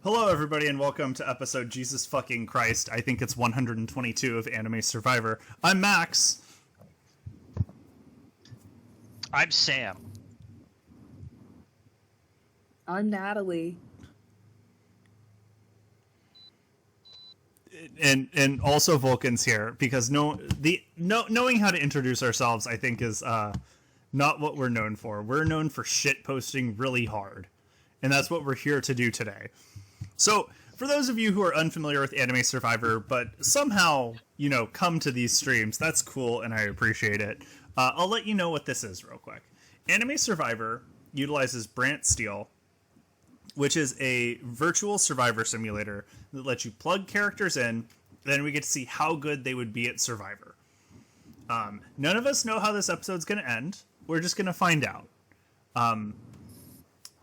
Hello, everybody, and welcome to episode Jesus fucking Christ. I think it's 122 of Anime Survivor. I'm Max. I'm Sam. I'm Natalie. And also Vulcan's here, because knowing how to introduce ourselves, I think, is not what we're known for. We're known for shit posting really hard, and that's what we're here to do today. So, for those of you who are unfamiliar with Anime Survivor, but somehow, come to these streams, that's cool, and I appreciate it. I'll let you know what this is real quick. Anime Survivor utilizes BrantSteele, which is a virtual survivor simulator that lets you plug characters in, then we get to see how good they would be at Survivor. None of us know how this episode's going to end. We're just going to find out.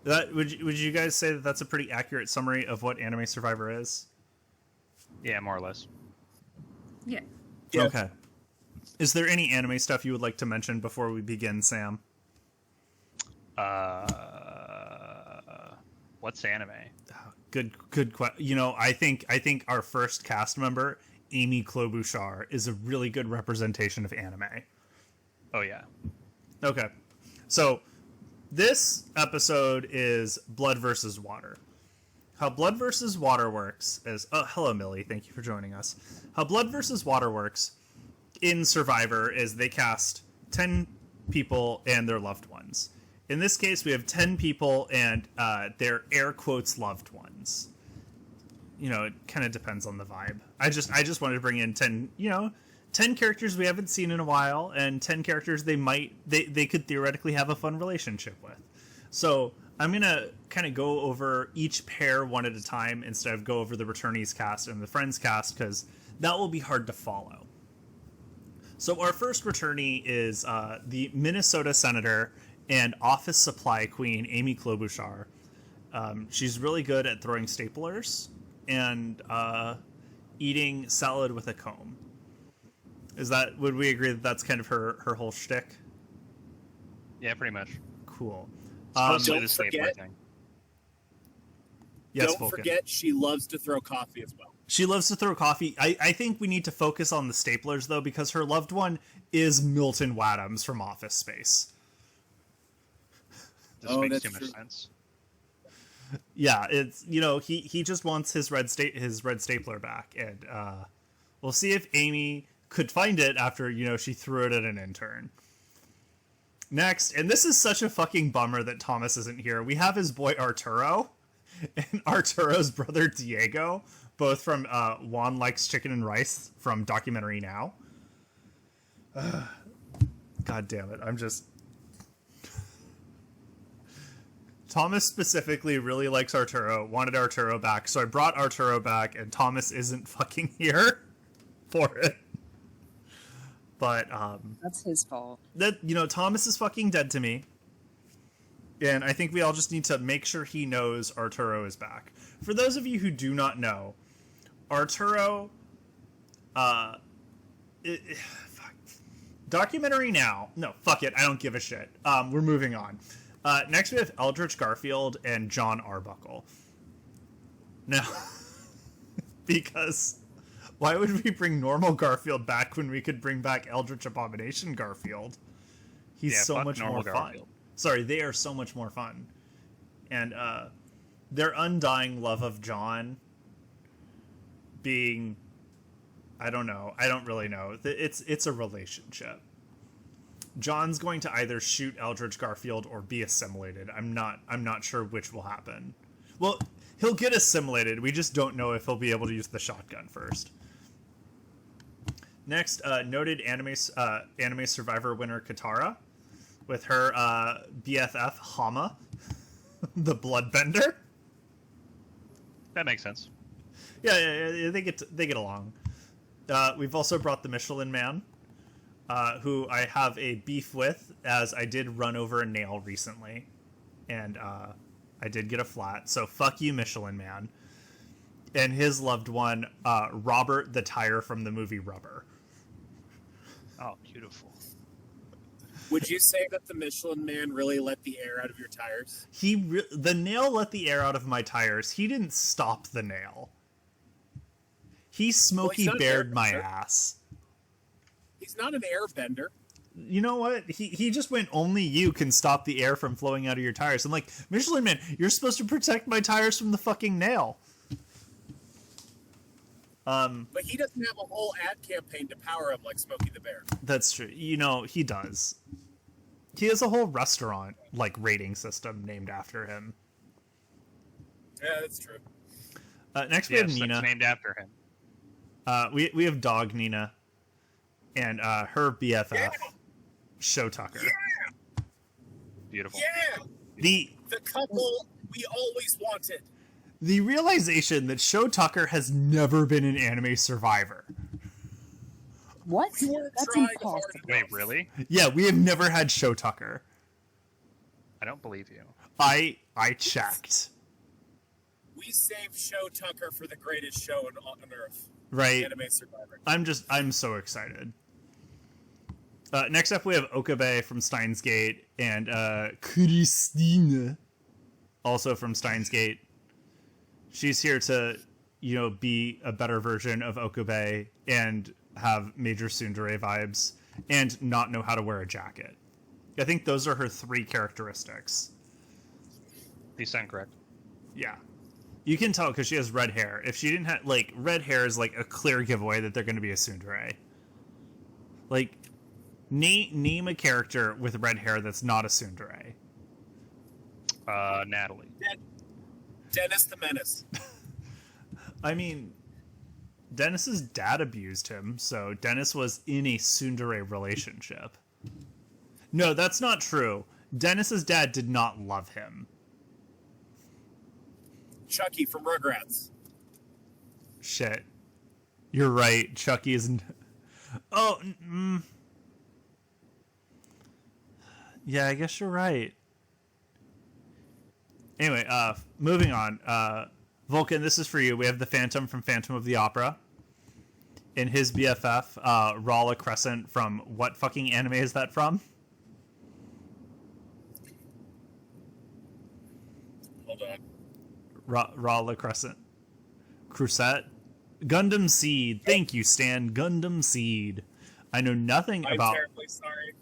Would you guys say that that's a pretty accurate summary of what Anime Survivor is? Yeah, more or less. Yeah. Okay. Is there any anime stuff you would like to mention before we begin, Sam? What's anime? Good question. I think our first cast member, Amy Klobuchar, is a really good representation of anime. Oh, yeah. Okay. So, this episode is Blood versus Water. How Blood versus Water works is... Oh, hello, Millie. Thank you for joining us. How Blood versus Water works in Survivor is they cast 10 people and their loved ones. In this case, we have 10 people and their air quotes loved ones. It kind of depends on the vibe. I just wanted to bring in 10 characters we haven't seen in a while, and 10 characters they could theoretically have a fun relationship with. So I'm going to kind of go over each pair one at a time instead of go over the returnees cast and the friends cast, because that will be hard to follow. So our first returnee is the Minnesota Senator and office supply queen, Amy Klobuchar. She's really good at throwing staplers and eating salad with a comb. Would we agree that that's kind of her whole shtick? Yeah, pretty much. Cool. Don't forget, yes, don't Vulcan. forget, she loves to throw coffee as well. She loves to throw coffee. I think we need to focus on the staplers, though, because her loved one is Milton Waddams from Office Space. This makes too much sense. Yeah, it's he just wants his red stapler back, and we'll see if Amy could find it after she threw it at an intern. Next, and this is such a fucking bummer that Thomas isn't here. We have his boy Arturo and Arturo's brother Diego, both from Juan Likes Chicken and Rice from Documentary Now. God damn it! Thomas specifically really likes Arturo, wanted Arturo back, so I brought Arturo back, and Thomas isn't fucking here for it. But, That's his fault. Thomas is fucking dead to me. And I think we all just need to make sure he knows Arturo is back. For those of you who do not know, Arturo, Documentary Now. No, fuck it, I don't give a shit. We're moving on. Next we have Eldritch Garfield and John Arbuckle. Now, because why would we bring normal Garfield back when we could bring back Eldritch Abomination Garfield? He's so much more fun. Sorry, they are so much more fun. And their undying love of John being, I don't really know. It's a relationship. John's going to either shoot Eldritch Garfield or be assimilated. I'm not sure which will happen. Well, he'll get assimilated. We just don't know if he'll be able to use the shotgun first. Next, noted anime Survivor winner Katara with her BFF Hama, the Bloodbender. That makes sense. Yeah, they get along. We've also brought the Michelin Man, who I have a beef with, as I did run over a nail recently, and I did get a flat, so fuck you, Michelin Man. And his loved one, Robert the Tire from the movie Rubber. Oh, beautiful. Would you say that the Michelin Man really let the air out of your tires? The nail let the air out of my tires. He didn't stop the nail. He Smokey Bared my ass. He's not an airbender. You know what? He just went, only you can stop the air from flowing out of your tires. I'm like, Michelin Man, you're supposed to protect my tires from the fucking nail. But he doesn't have a whole ad campaign to power him like Smokey the Bear. That's true. You know, he does. He has a whole restaurant, like, rating system named after him. Yeah, that's true. Next we have Yes, Nina. that's named after him. We have dog Nina. And her BFF, Show Tucker. Yeah! Beautiful. Yeah! The couple we always wanted. The realization that Show Tucker has never been an anime survivor. What? We weren't That's trying impossible. hard enough. Wait, really? Yeah, we have never had Show Tucker. I don't believe you. I checked. We saved Show Tucker for the greatest show on Earth. Right. Anime Survivor. I'm so excited. Next up, we have Okabe from Steins Gate and Christine, also from Steins Gate. She's here to, be a better version of Okabe and have major tsundere vibes and not know how to wear a jacket. I think those are her 3 characteristics. These sound correct. Yeah. You can tell because she has red hair. If she didn't have, red hair is, a clear giveaway that they're going to be a tsundere. Name a character with red hair that's not a tsundere. Natalie. Dennis the Menace. I mean, Dennis's dad abused him, so Dennis was in a tsundere relationship. No, that's not true. Dennis's dad did not love him. Chucky from Rugrats. Shit. You're right. Chucky isn't... Oh, yeah, I guess you're right. Anyway, moving on. Vulcan, this is for you. We have the Phantom from Phantom of the Opera. In his BFF, Rala Crescent from... What fucking anime is that from? Hold on. Rala Crescent. Crusette? Gundam Seed. Thank you, Stan. Gundam Seed. I know nothing I'm about... terribly sorry.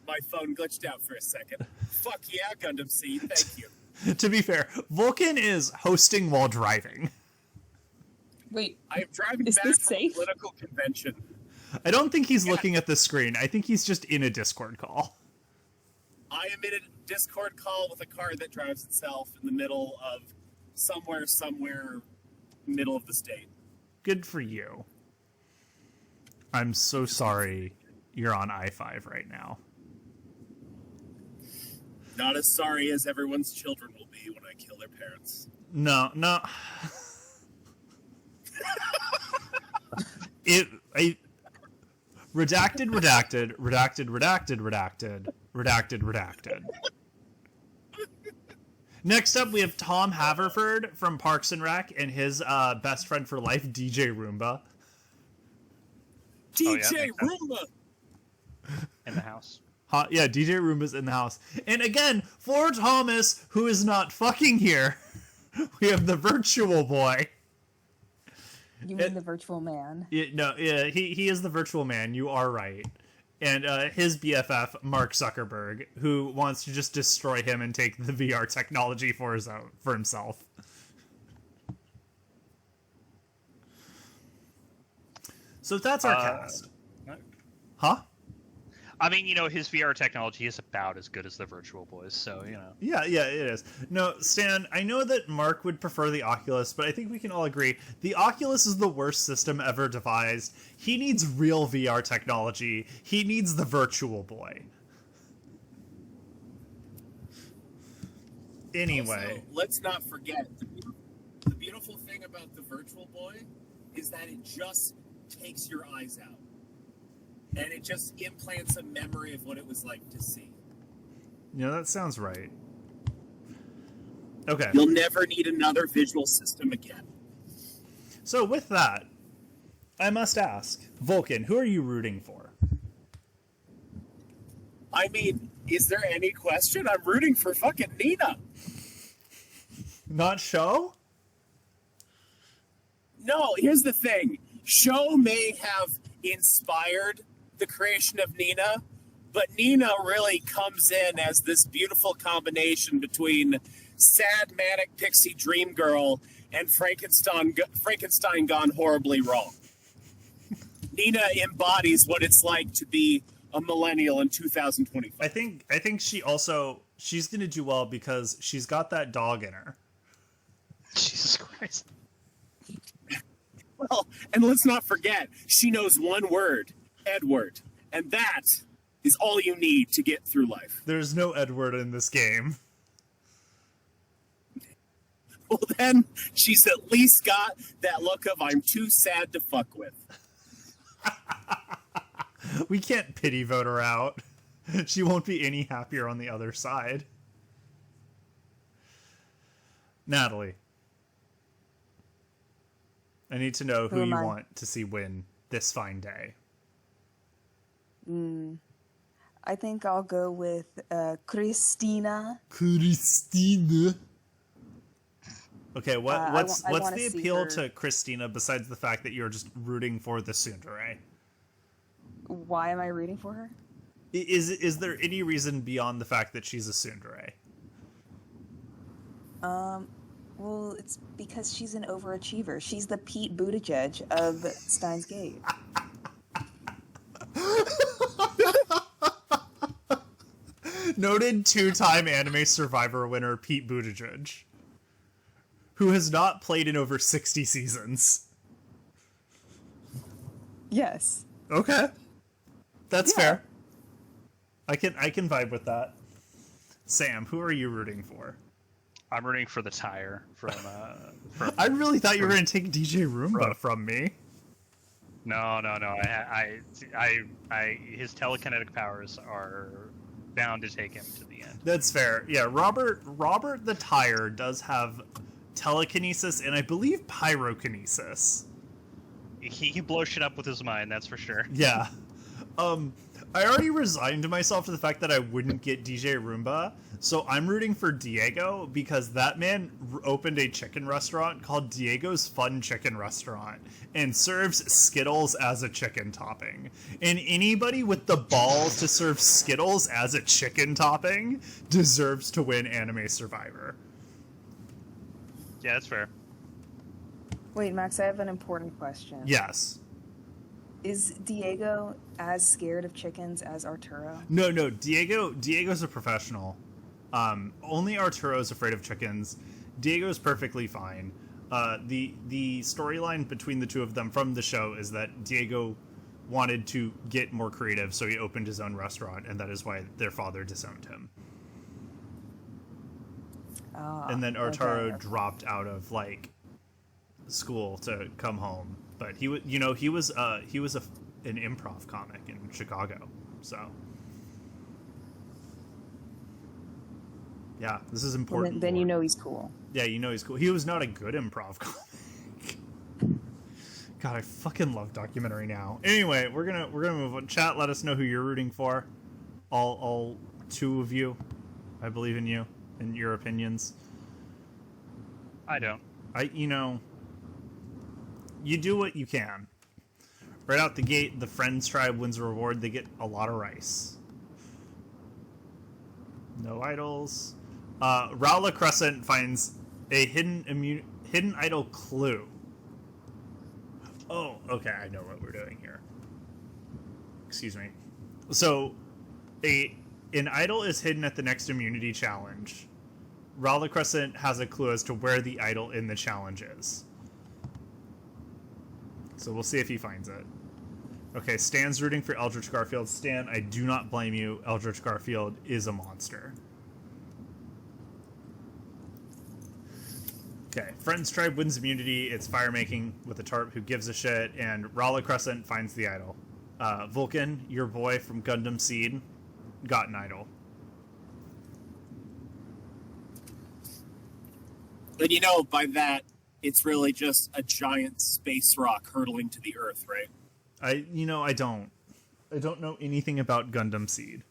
My phone glitched out for a second. Fuck yeah, Gundam Seed. Thank you. To be fair, Vulcan is hosting while driving. Wait, I am driving Is back this from safe? a political convention. I don't think he's looking at the screen. I think he's just in a Discord call. I am in a Discord call with a car that drives itself in the middle of somewhere, middle of the state. Good for you. I'm so sorry you're on I-5 right now. Not as sorry as everyone's children will be when I kill their parents. No. Redacted. Next up, we have Tom Haverford from Parks and Rec and his best friend for life, DJ Roomba. DJ Roomba! In the house. Yeah, DJ Roomba's in the house. And again, for Thomas, who is not fucking here, we have the virtual boy. you mean the virtual man? He is the virtual man. You are right. And his BFF, Mark Zuckerberg, who wants to just destroy him and take the VR technology for himself. So that's our cast. Huh? I mean, his VR technology is about as good as the Virtual Boys, so, Yeah, it is. No, Stan, I know that Mark would prefer the Oculus, but I think we can all agree the Oculus is the worst system ever devised. He needs real VR technology. He needs the Virtual Boy. Anyway. Also, let's not forget, the beautiful thing about the Virtual Boy is that it just takes your eyes out. And it just implants a memory of what it was like to see. That sounds right. Okay. You'll never need another visual system again. So with that, I must ask, Vulcan, who are you rooting for? I mean, is there any question? I'm rooting for fucking Nina. Not Show? No, here's the thing. Show may have inspired the creation of Nina, but Nina really comes in as this beautiful combination between sad, manic pixie dream girl and Frankenstein gone horribly wrong. Nina embodies what it's like to be a millennial in 2025. I think she's gonna do well because she's got that dog in her. Jesus Christ. Well, and let's not forget, she knows one word, Edward, and that is all you need to get through life. There's no Edward in this game. Well, then she's at least got that look of I'm too sad to fuck with. We can't pity vote her out. She won't be any happier on the other side. Natalie, I need to know who you want to see win this fine day. I think I'll go with Christina. Christina. Okay, what's wanna the see appeal her- to Christina besides the fact that you're just rooting for the tsundere? Why am I rooting for her? Is there any reason beyond the fact that she's a tsundere? Well, it's because she's an overachiever. She's the Pete Buttigieg of Steins Gate. Noted two-time Anime Survivor winner Pete Buttigieg, who has not played in over 60 seasons. Yes. Okay. That's Yeah. fair. I can vibe with that. Sam, who are you rooting for? I'm rooting for the tire from I really thought you were going to take DJ Roomba from me. No. I his telekinetic powers are bound to take him to the end. That's fair. Yeah, Robert the Tire does have telekinesis and I believe pyrokinesis. He blows shit up with his mind, that's for sure. Yeah. I already resigned myself to the fact that I wouldn't get DJ Roomba, so I'm rooting for Diego because that man opened a chicken restaurant called Diego's Fun Chicken Restaurant and serves Skittles as a chicken topping. And anybody with the balls to serve Skittles as a chicken topping deserves to win Anime Survivor. Yeah, that's fair. Wait, Max, I have an important question. Yes. Is Diego as scared of chickens as Arturo? No, Diego's a professional. Only Arturo's afraid of chickens. Diego's perfectly fine. The storyline between the two of them from the show is that Diego wanted to get more creative, so he opened his own restaurant, and that is why their father disowned him. And then Arturo dropped out of school to come home, but he was an improv comic in Chicago, so yeah, this is important. Well, then you know he's cool. Yeah, you know he's cool. He was not a good improv comic. God, I fucking love documentary now. Anyway, we're gonna move on. Chat, let us know who you're rooting for. All two of you. I believe in you and your opinions. I don't. You do what you can. Right out the gate, the Friends tribe wins a reward. They get a lot of rice. No idols. Rowla Crescent finds a hidden idol clue. Oh, okay, I know what we're doing here. Excuse me. So, an idol is hidden at the next immunity challenge. Rowla Crescent has a clue as to where the idol in the challenge is. So we'll see if he finds it. Okay, Stan's rooting for Eldritch Garfield. Stan, I do not blame you. Eldritch Garfield is a monster. Okay, Friends Tribe wins immunity. It's fire making with a tarp who gives a shit, and Rowla Crescent finds the idol. Vulcan, your boy from Gundam Seed, got an idol. And by that, it's really just a giant space rock hurtling to the Earth, right? I don't know anything about Gundam Seed.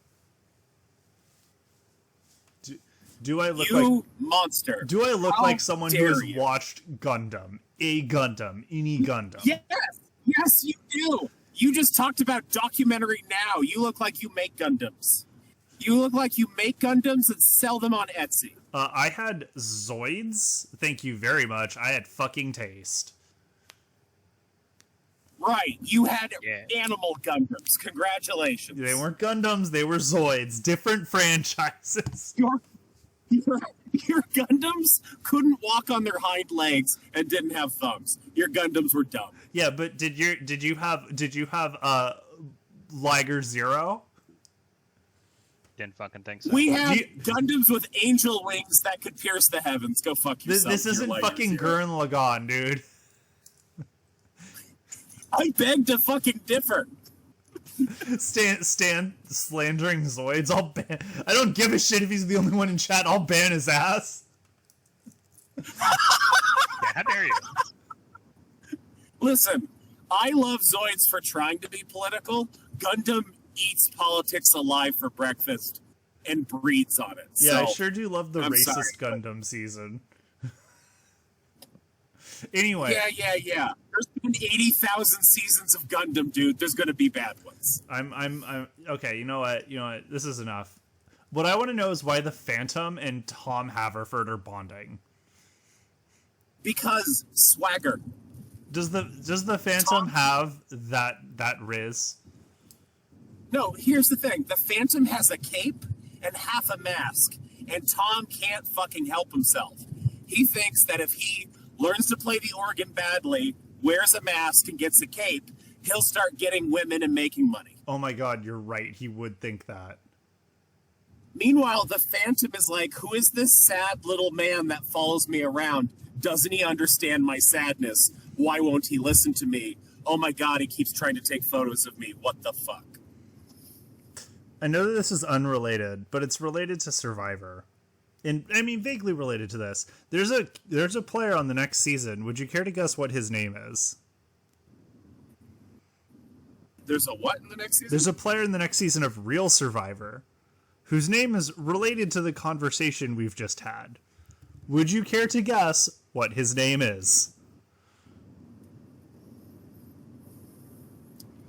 Do I look You monster. Do I look How like someone who dare has you. watched Gundam? Any Gundam? Yes, yes, you do. You just talked about documentary now. You look like you make Gundams. You look like you make Gundams and sell them on Etsy. I had Zoids. Thank you very much. I had fucking taste. Right, you had Yeah. animal Gundams. Congratulations. They weren't Gundams, they were Zoids. Different franchises. Your Gundams couldn't walk on their hind legs and didn't have thumbs. Your Gundams were dumb. Yeah, but did you have Liger Zero? Didn't fucking think so. We have Gundams with angel wings that could pierce the heavens. Go fuck This yourself. isn't You're fucking Zero. Gurren Lagann, dude. I beg to fucking differ. Stan slandering Zoids. I'll ban. I don't give a shit if he's the only one in chat. I'll ban his ass. Yeah, how dare you? Listen, I love Zoids for trying to be political. Gundam eats politics alive for breakfast and breeds on it. Yeah, I So, sure do love the I'm racist sorry. Gundam season. Anyway, Yeah. There's been 80,000 seasons of Gundam, dude. There's gonna be bad ones. I'm okay. You know what? This is enough. What I want to know is why the Phantom and Tom Haverford are bonding. Because swagger. Does the Phantom have that riz? No, here's the thing. The Phantom has a cape and half a mask, and Tom can't fucking help himself. He thinks that if he learns to play the organ badly, wears a mask, and gets a cape, he'll start getting women and making money. Oh my god, you're right. He would think that. Meanwhile, the Phantom is like, who is this sad little man that follows me around? Doesn't he understand my sadness? Why won't he listen to me? Oh my god, he keeps trying to take photos of me. What the fuck? I know that this is unrelated, but it's related to Survivor. And I mean vaguely related to this. There's a player on the next season. Would you care to guess what his name is? There's a what in the next season? There's a player in the next season of Real Survivor whose name is related to the conversation we've just had. Would you care to guess what his name is?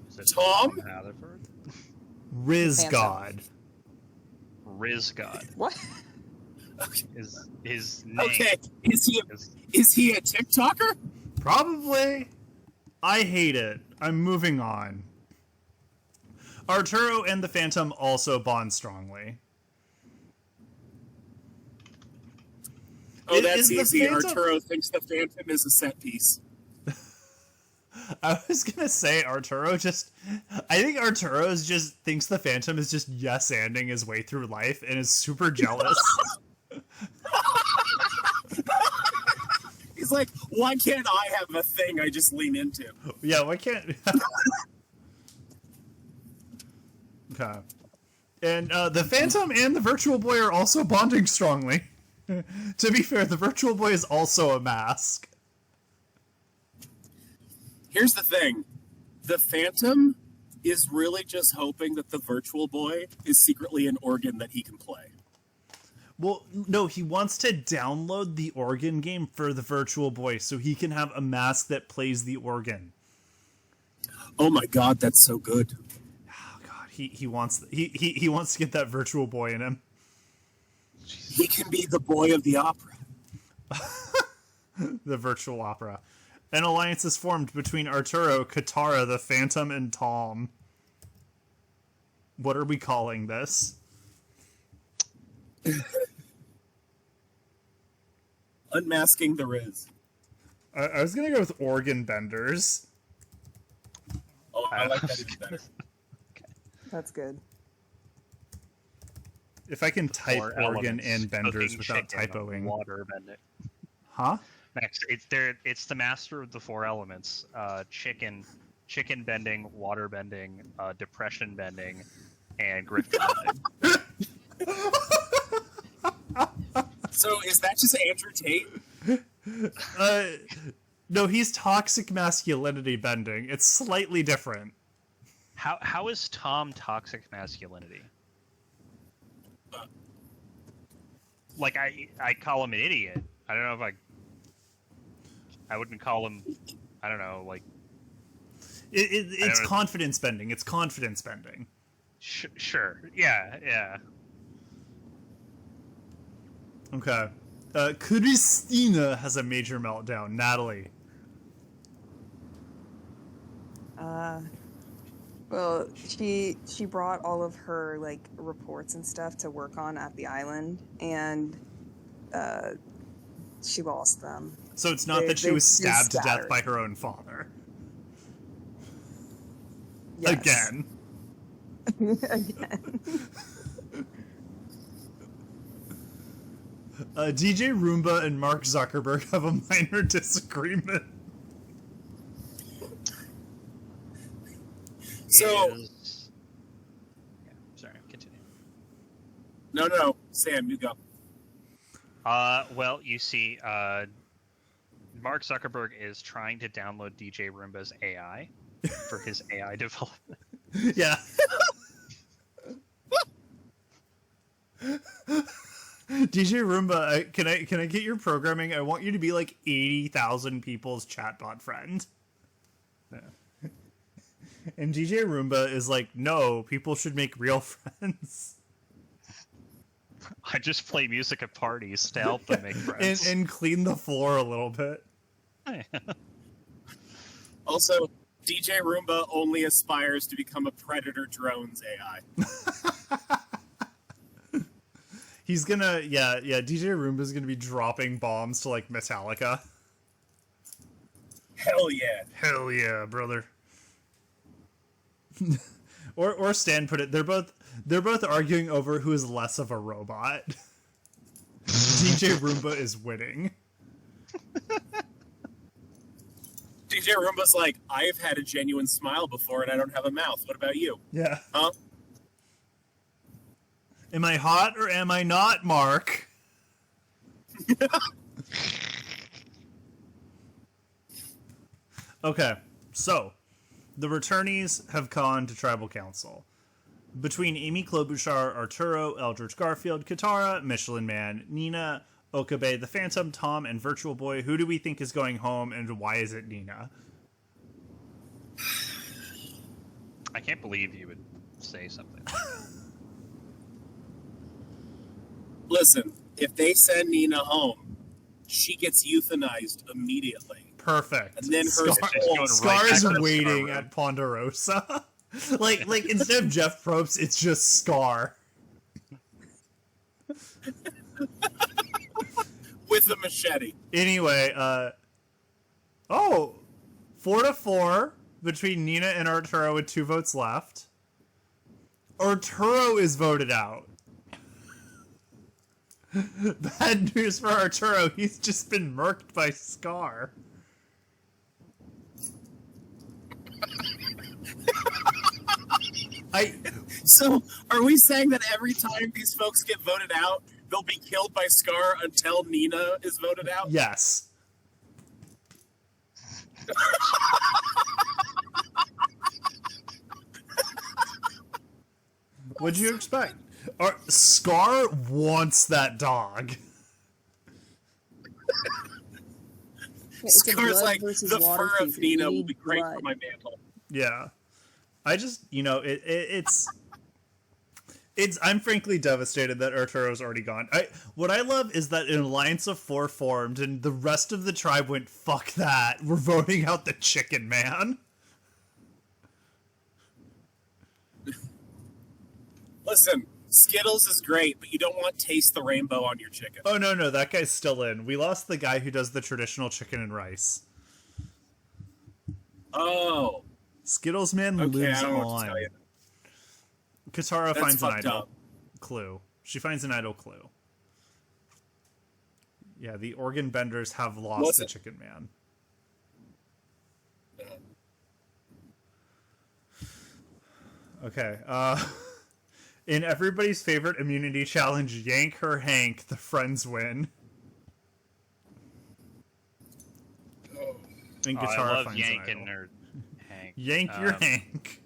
Is it Tom? Haverford? Riz Phantom. God. Riz God What? is his name. Okay, is he a TikToker? Probably. I hate it. I'm moving on. Arturo and the Phantom also bond strongly. Oh, Is that's the easy. Phantom- Arturo thinks the Phantom is a set piece. I was gonna say Arturo I think Arturo just thinks the Phantom is just yes-anding his way through life and is super jealous. He's like, why can't I have a thing I just lean into? Yeah, why can't... Okay. And the Phantom and the Virtual Boy are also bonding strongly. To be fair, the Virtual Boy is also a mask. Here's the thing. The Phantom is really just hoping that the Virtual Boy is secretly an organ that he can play. Well, no, he wants to download the organ game for the Virtual Boy so he can have a mask that plays the organ. Oh my god, that's so good. Oh god, he wants to get that Virtual Boy in him. He can be the boy of the opera. The virtual opera. An alliance is formed between Arturo, Katara, the Phantom, and Tom. What are we calling this? Unmasking the Riz. I was gonna go with organ benders. Oh, I like that even better. That's good. If I can type Four organ elements, and benders cooking, without chicken, typoing. water bending. Huh? Next, it's the master of the four elements: chicken bending, water bending, depression bending, and grifter bending. So is that just Andrew Tate? No, he's toxic masculinity bending. It's slightly different. How is Tom toxic masculinity? like I call him an idiot. I don't know if I wouldn't call him. I don't know, like it's confidence spending. It's confidence spending. Sure. Yeah. Okay. Christina has a major meltdown. Natalie. Well, she brought all of her like reports and stuff to work on at the island, and she lost them. So it's not that she was stabbed to death by her own father. Yes. Again. Again. DJ Roomba and Mark Zuckerberg have a minor disagreement. So, yeah, sorry, continue. no, Sam, you go. Well, you see, Mark Zuckerberg is trying to download DJ Roomba's AI for his AI development. Yeah. DJ Roomba, can I get your programming? I want you to be like 80,000 people's chatbot friend. Yeah. And DJ Roomba is like, no, people should make real friends. I just play music at parties to help them make friends. And clean the floor a little bit. Also, DJ Roomba only aspires to become a Predator Drones AI. He's gonna, DJ Roomba's gonna be dropping bombs to, like, Metallica. Hell yeah. Hell yeah, brother. or Stan put it, they're both arguing over who is less of a robot. DJ Roomba is winning. DJ Roomba's like, I've had a genuine smile before and I don't have a mouth. What about you? Yeah. Huh? Am I hot or am I not, Mark? Okay, so the returnees have gone to Tribal Council. Between Amy Klobuchar, Arturo, Eldridge Garfield, Katara, Michelin Man, Nina, Okabe, the Phantom, Tom, and Virtual Boy, who do we think is going home and why is it Nina? I can't believe you would say something like that. Listen, if they send Nina home, she gets euthanized immediately. Perfect. And then her Scar is back to waiting Scar at Ponderosa. like instead of Jeff Probst, it's just Scar. with a machete. Anyway, 4-4 between Nina and Arturo with 2 votes left. Arturo is voted out. Bad news for Arturo. He's just been murked by Scar. So, are we saying that every time these folks get voted out, they'll be killed by Scar until Nina is voted out? Yes. What'd you expect? Scar wants that dog. Scar's like, the fur of Nina will be great for my mantle. Yeah. I just, I'm frankly devastated that Arturo's already gone. What I love is that an alliance of 4 formed and the rest of the tribe went, fuck that. We're voting out the chicken man. Listen, Skittles is great, but you don't want Taste the Rainbow on your chicken. Oh, no, that guy's still in. We lost the guy who does the traditional chicken and rice. Oh. Skittles man lives I don't know what to on. tell you. Katara That's finds an fucked idol up. clue. She finds an idol clue. Yeah, the organ benders have lost What's the it? chicken man. Okay, in everybody's favorite immunity challenge, Yank Her Hank, the friends win. And I Katara love finds yanking an idol. her Hank. Yank your Hank.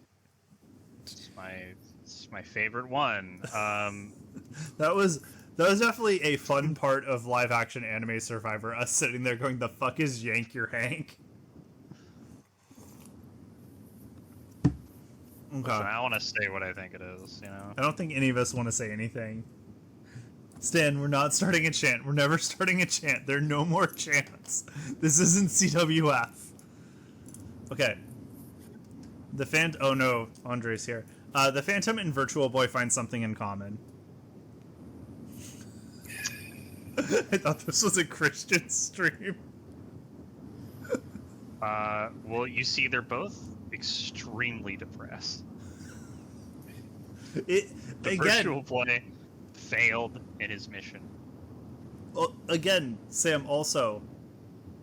It's my favorite one. That was That was definitely a fun part of live action anime Survivor, us sitting there going, the fuck is Yank Your Hank? Okay. Listen, I want to say what I think it is, you know? I don't think any of us want to say anything. Stan, we're not starting a chant. We're never starting a chant. There are no more chants. This isn't CWF. Okay. Oh no, Andre's here. The Phantom and Virtual Boy find something in common. I thought this was a Christian stream. Well, you see, they're both extremely depressed. The Virtual Boy failed in his mission. Well, again, Sam, also,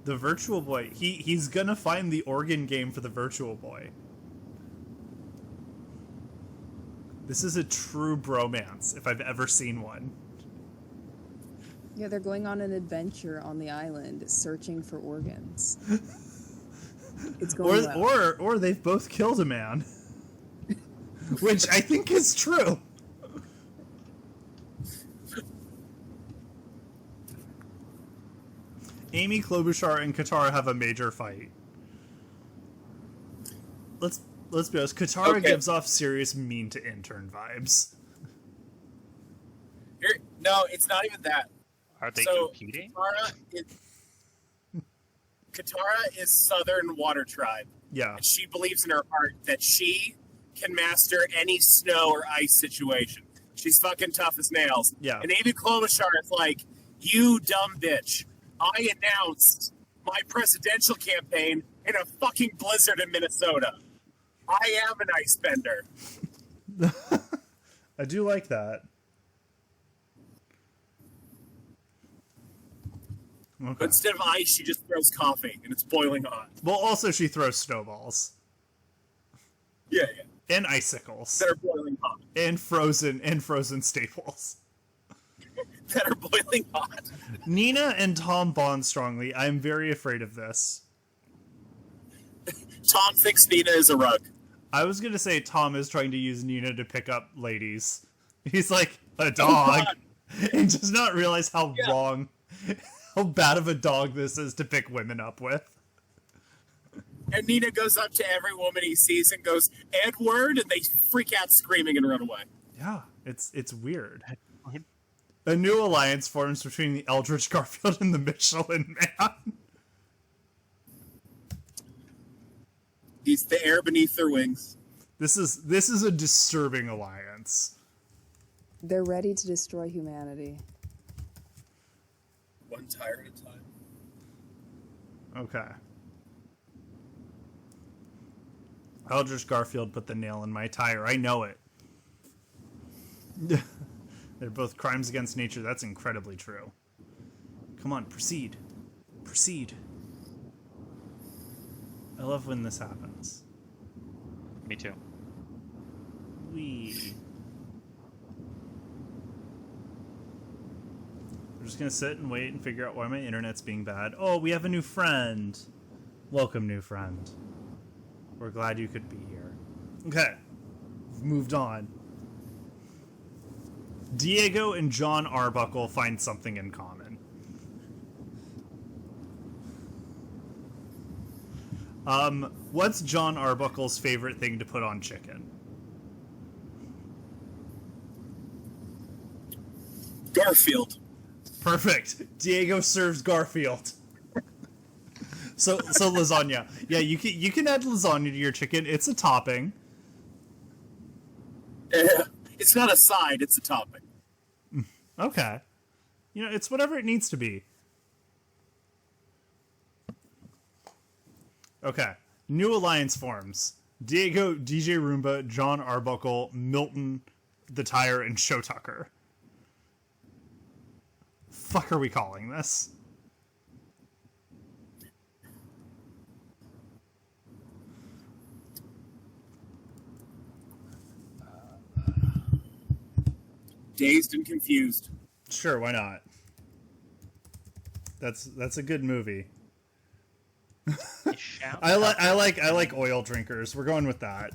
the Virtual Boy, he's gonna find the organ game for the Virtual Boy. This is a true bromance, if I've ever seen one. Yeah, they're going on an adventure on the island, searching for organs. It's going well. Or they've both killed a man. Which I think is true. Amy Klobuchar and Katara have a major fight. Let's be honest, Katara gives off serious mean to intern vibes. No, it's not even that. Are they competing? Katara is Southern Water Tribe. Yeah. And she believes in her heart that she can master any snow or ice situation. She's fucking tough as nails. Yeah. And Amy Klobuchar is like, you dumb bitch. I announced my presidential campaign in a fucking blizzard in Minnesota. I am an ice bender. I do like that. Okay. But instead of ice, she just throws coffee, and it's boiling hot. Well, also she throws snowballs. Yeah. And icicles. That are boiling hot. And frozen staples. That are boiling hot. Nina and Tom bond strongly. I'm very afraid of this. Tom thinks Nina is a rug. I was gonna say Tom is trying to use Nina to pick up ladies. He's like a dog, and does not realize how wrong, how bad of a dog this is to pick women up with. And Nina goes up to every woman he sees and goes, Edward, and they freak out screaming and run away. Yeah, it's weird. A new alliance forms between the Eldritch Garfield and the Michelin Man. He's the air beneath their wings. This is a disturbing alliance. They're ready to destroy humanity. One tire at a time. Okay. Eldritch Garfield put the nail in my tire. I know it. They're both crimes against nature. That's incredibly true. Come on, proceed. Proceed. I love when this happens. Me too. We're just gonna sit and wait and figure out why my internet's being bad. Oh, we have a new friend. Welcome, new friend. We're glad you could be here. Okay. We've moved on. Diego and John Arbuckle find something in common. What's John Arbuckle's favorite thing to put on chicken? Garfield. Perfect. Diego serves Garfield. So lasagna. Yeah, you can add lasagna to your chicken. It's a topping. It's not a side, it's a topping. Okay. You know, it's whatever it needs to be. Okay. New alliance forms. Diego, DJ Roomba, John Arbuckle, Milton, the Tire, and Show Tucker. Fuck are we calling this? Dazed and confused. Sure, why not? That's a good movie. I like oil drinkers. We're going with that.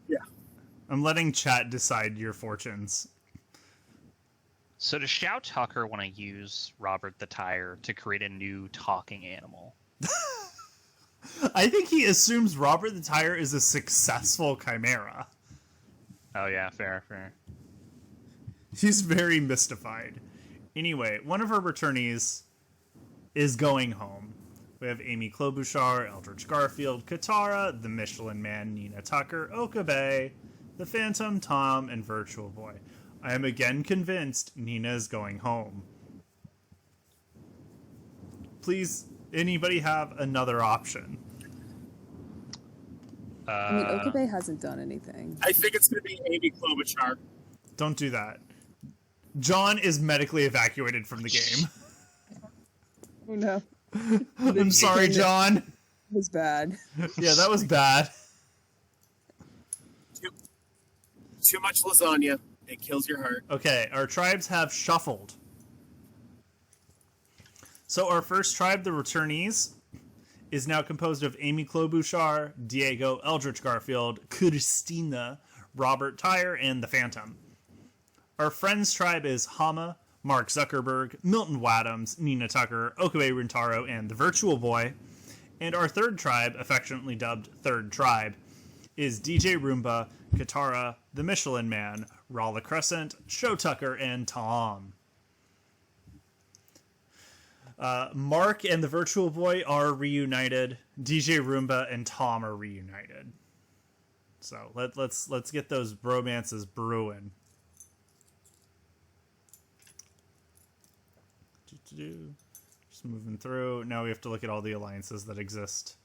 Yeah. I'm letting chat decide your fortunes. So does Shao Tucker want to use Robert the Tire to create a new talking animal? I think he assumes Robert the Tire is a successful chimera. Oh yeah, fair. He's very mystified. Anyway, one of our returnees is going home. We have Amy Klobuchar, Eldridge Garfield, Katara, the Michelin Man, Nina Tucker, Okabe, the Phantom, Tom, and Virtual Boy. I am again convinced Nina is going home. Please, anybody have another option? I mean, Okabe hasn't done anything. I think it's going to be Amy Klobuchar. Don't do that. John is medically evacuated from the game. Oh no. I'm sorry, John. It was bad. Yeah, that was bad. Too much lasagna. It kills your heart. Okay, our tribes have shuffled. So our first tribe, the returnees, is now composed of Amy Klobuchar, Diego, Eldritch Garfield, Christina, Robert Tire, and the Phantom. Our friends tribe is Hama, Mark Zuckerberg, Milton Wadhams, Nina Tucker, Okabe Rintaro, and the Virtual Boy. And our third tribe, affectionately dubbed Third Tribe, is DJ Roomba, Katara, the Michelin Man, Rala Crescent, Show Tucker, and Tom. Mark and the Virtual Boy are reunited. DJ Roomba and Tom are reunited. So let's get those bromances brewing. Just moving through. Now we have to look at all the alliances that exist.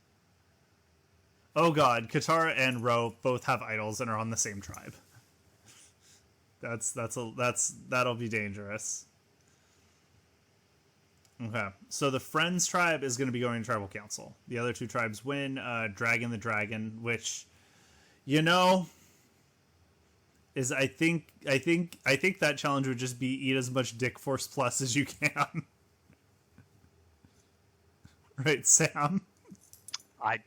Oh god, Katara and Ro both have idols and are on the same tribe. That'll be dangerous. Okay, so the Friends tribe is going to be going to Tribal Council. The other two tribes win. Dragon the Dragon, which, you know, is I think that challenge would just be eat as much Dick Force Plus as you can. Right, Sam? I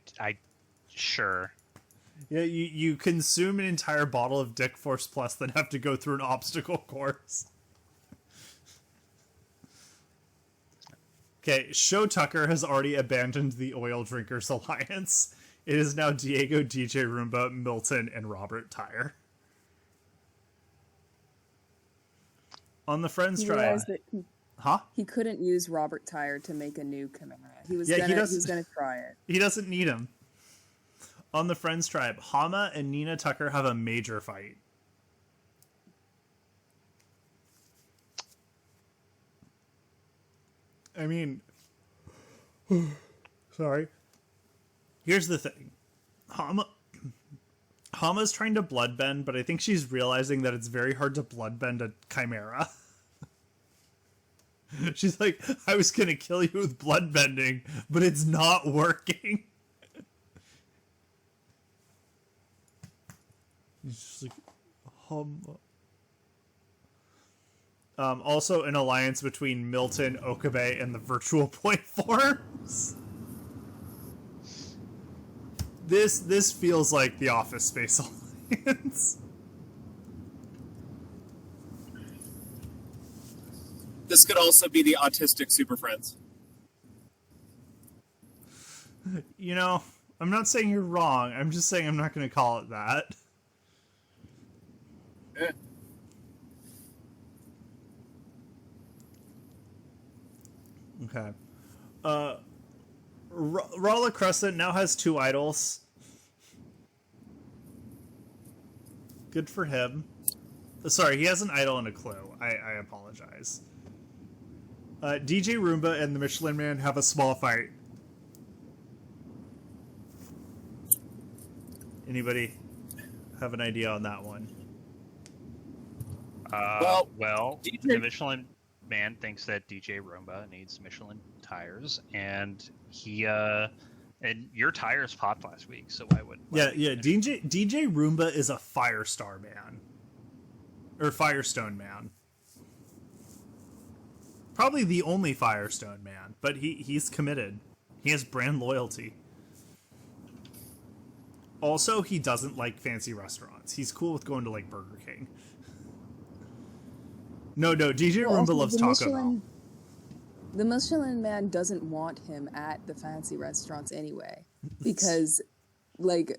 sure. Yeah, you consume an entire bottle of Dick Force Plus, then have to go through an obstacle course. Okay, Show Tucker has already abandoned the Oil Drinkers Alliance. It is now Diego, DJ Roomba, Milton, and Robert Tire. On the Friends tribe. Realized that Huh? he couldn't use Robert Tire to make a new chimera. He was Yeah, gonna he he was doesn't- gonna try it. He doesn't need him. On the Friends tribe, Hama and Nina Tucker have a major fight. I mean, sorry. Here's the thing. Hama's trying to bloodbend, but I think she's realizing that it's very hard to bloodbend a chimera. She's like, I was gonna kill you with bloodbending, but it's not working. He's just like, also an alliance between Milton, Okabe, and the Virtual Boy forms. This feels like the Office Space Alliance. This could also be the Autistic Super Friends. You know, I'm not saying you're wrong. I'm just saying I'm not going to call it that. Eh. Okay. Rala Crescent now has 2 idols. Good for him. Sorry, he has an idol and a clue. I apologize. DJ Roomba and the Michelin Man have a small fight. Anybody have an idea on that one? Well, DJ the Michelin Man thinks that DJ Roomba needs Michelin tires, and he and your tires popped last week, so why would DJ Roomba is a Firestar Man. Or Firestone Man. Probably the only Firestone Man, but he's committed. He has brand loyalty. Also, he doesn't like fancy restaurants. He's cool with going to like Burger King. No, DJ Well, Roomba also, loves Taco Bell. The Michelin Man doesn't want him at the fancy restaurants anyway, because, like,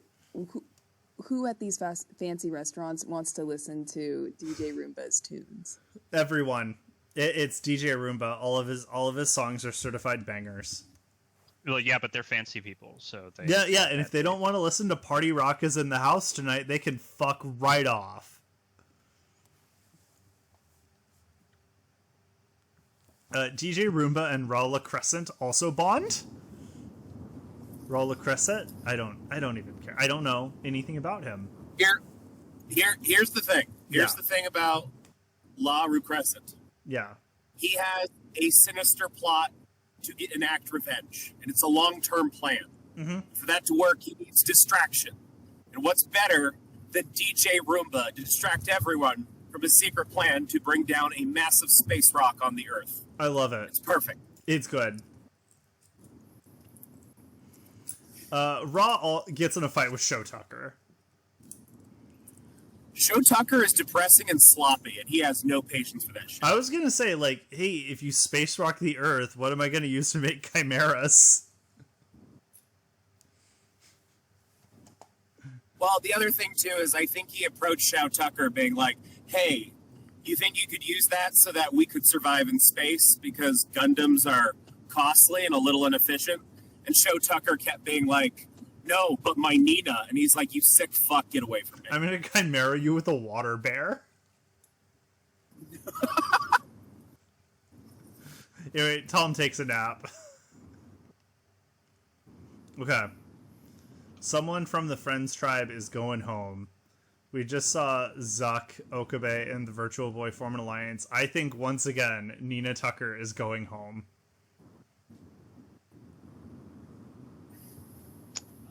who at these fancy restaurants wants to listen to DJ Roomba's tunes? Everyone. It's DJ Roomba. All of his songs are certified bangers. Well, yeah, but they're fancy people, so they... Yeah, and if they don't want to listen to Party Rock is in the House tonight, they can fuck right off. DJ Roomba and Raula Crescent also bond? Raula Crescent? I don't even care. I don't know anything about him. Here's the thing. Here's the thing about La Rue Crescent. Yeah. He has a sinister plot to enact revenge, and it's a long-term plan. Mm-hmm. For that to work, he needs distraction. And what's better than DJ Roomba to distract everyone from a secret plan to bring down a massive space rock on the Earth? I love it. It's perfect. It's good. Raw gets in a fight with Show Tucker. Show Tucker is depressing and sloppy, and he has no patience for that shit. I was gonna say, like, hey, if you space rock the Earth, what am I gonna use to make chimeras? Well, the other thing, too, is I think he approached Show Tucker being like, hey, you think you could use that so that we could survive in space because Gundams are costly and a little inefficient? And Show Tucker kept being like, no, but my Nina. And he's like, you sick fuck, get away from me. I'm gonna chimera you with a water bear. Anyway, Tom takes a nap. Okay. Someone from the Friends tribe is going home. We just saw Zuck, Okabe, and the Virtual Boy form an alliance. I think, once again, Nina Tucker is going home.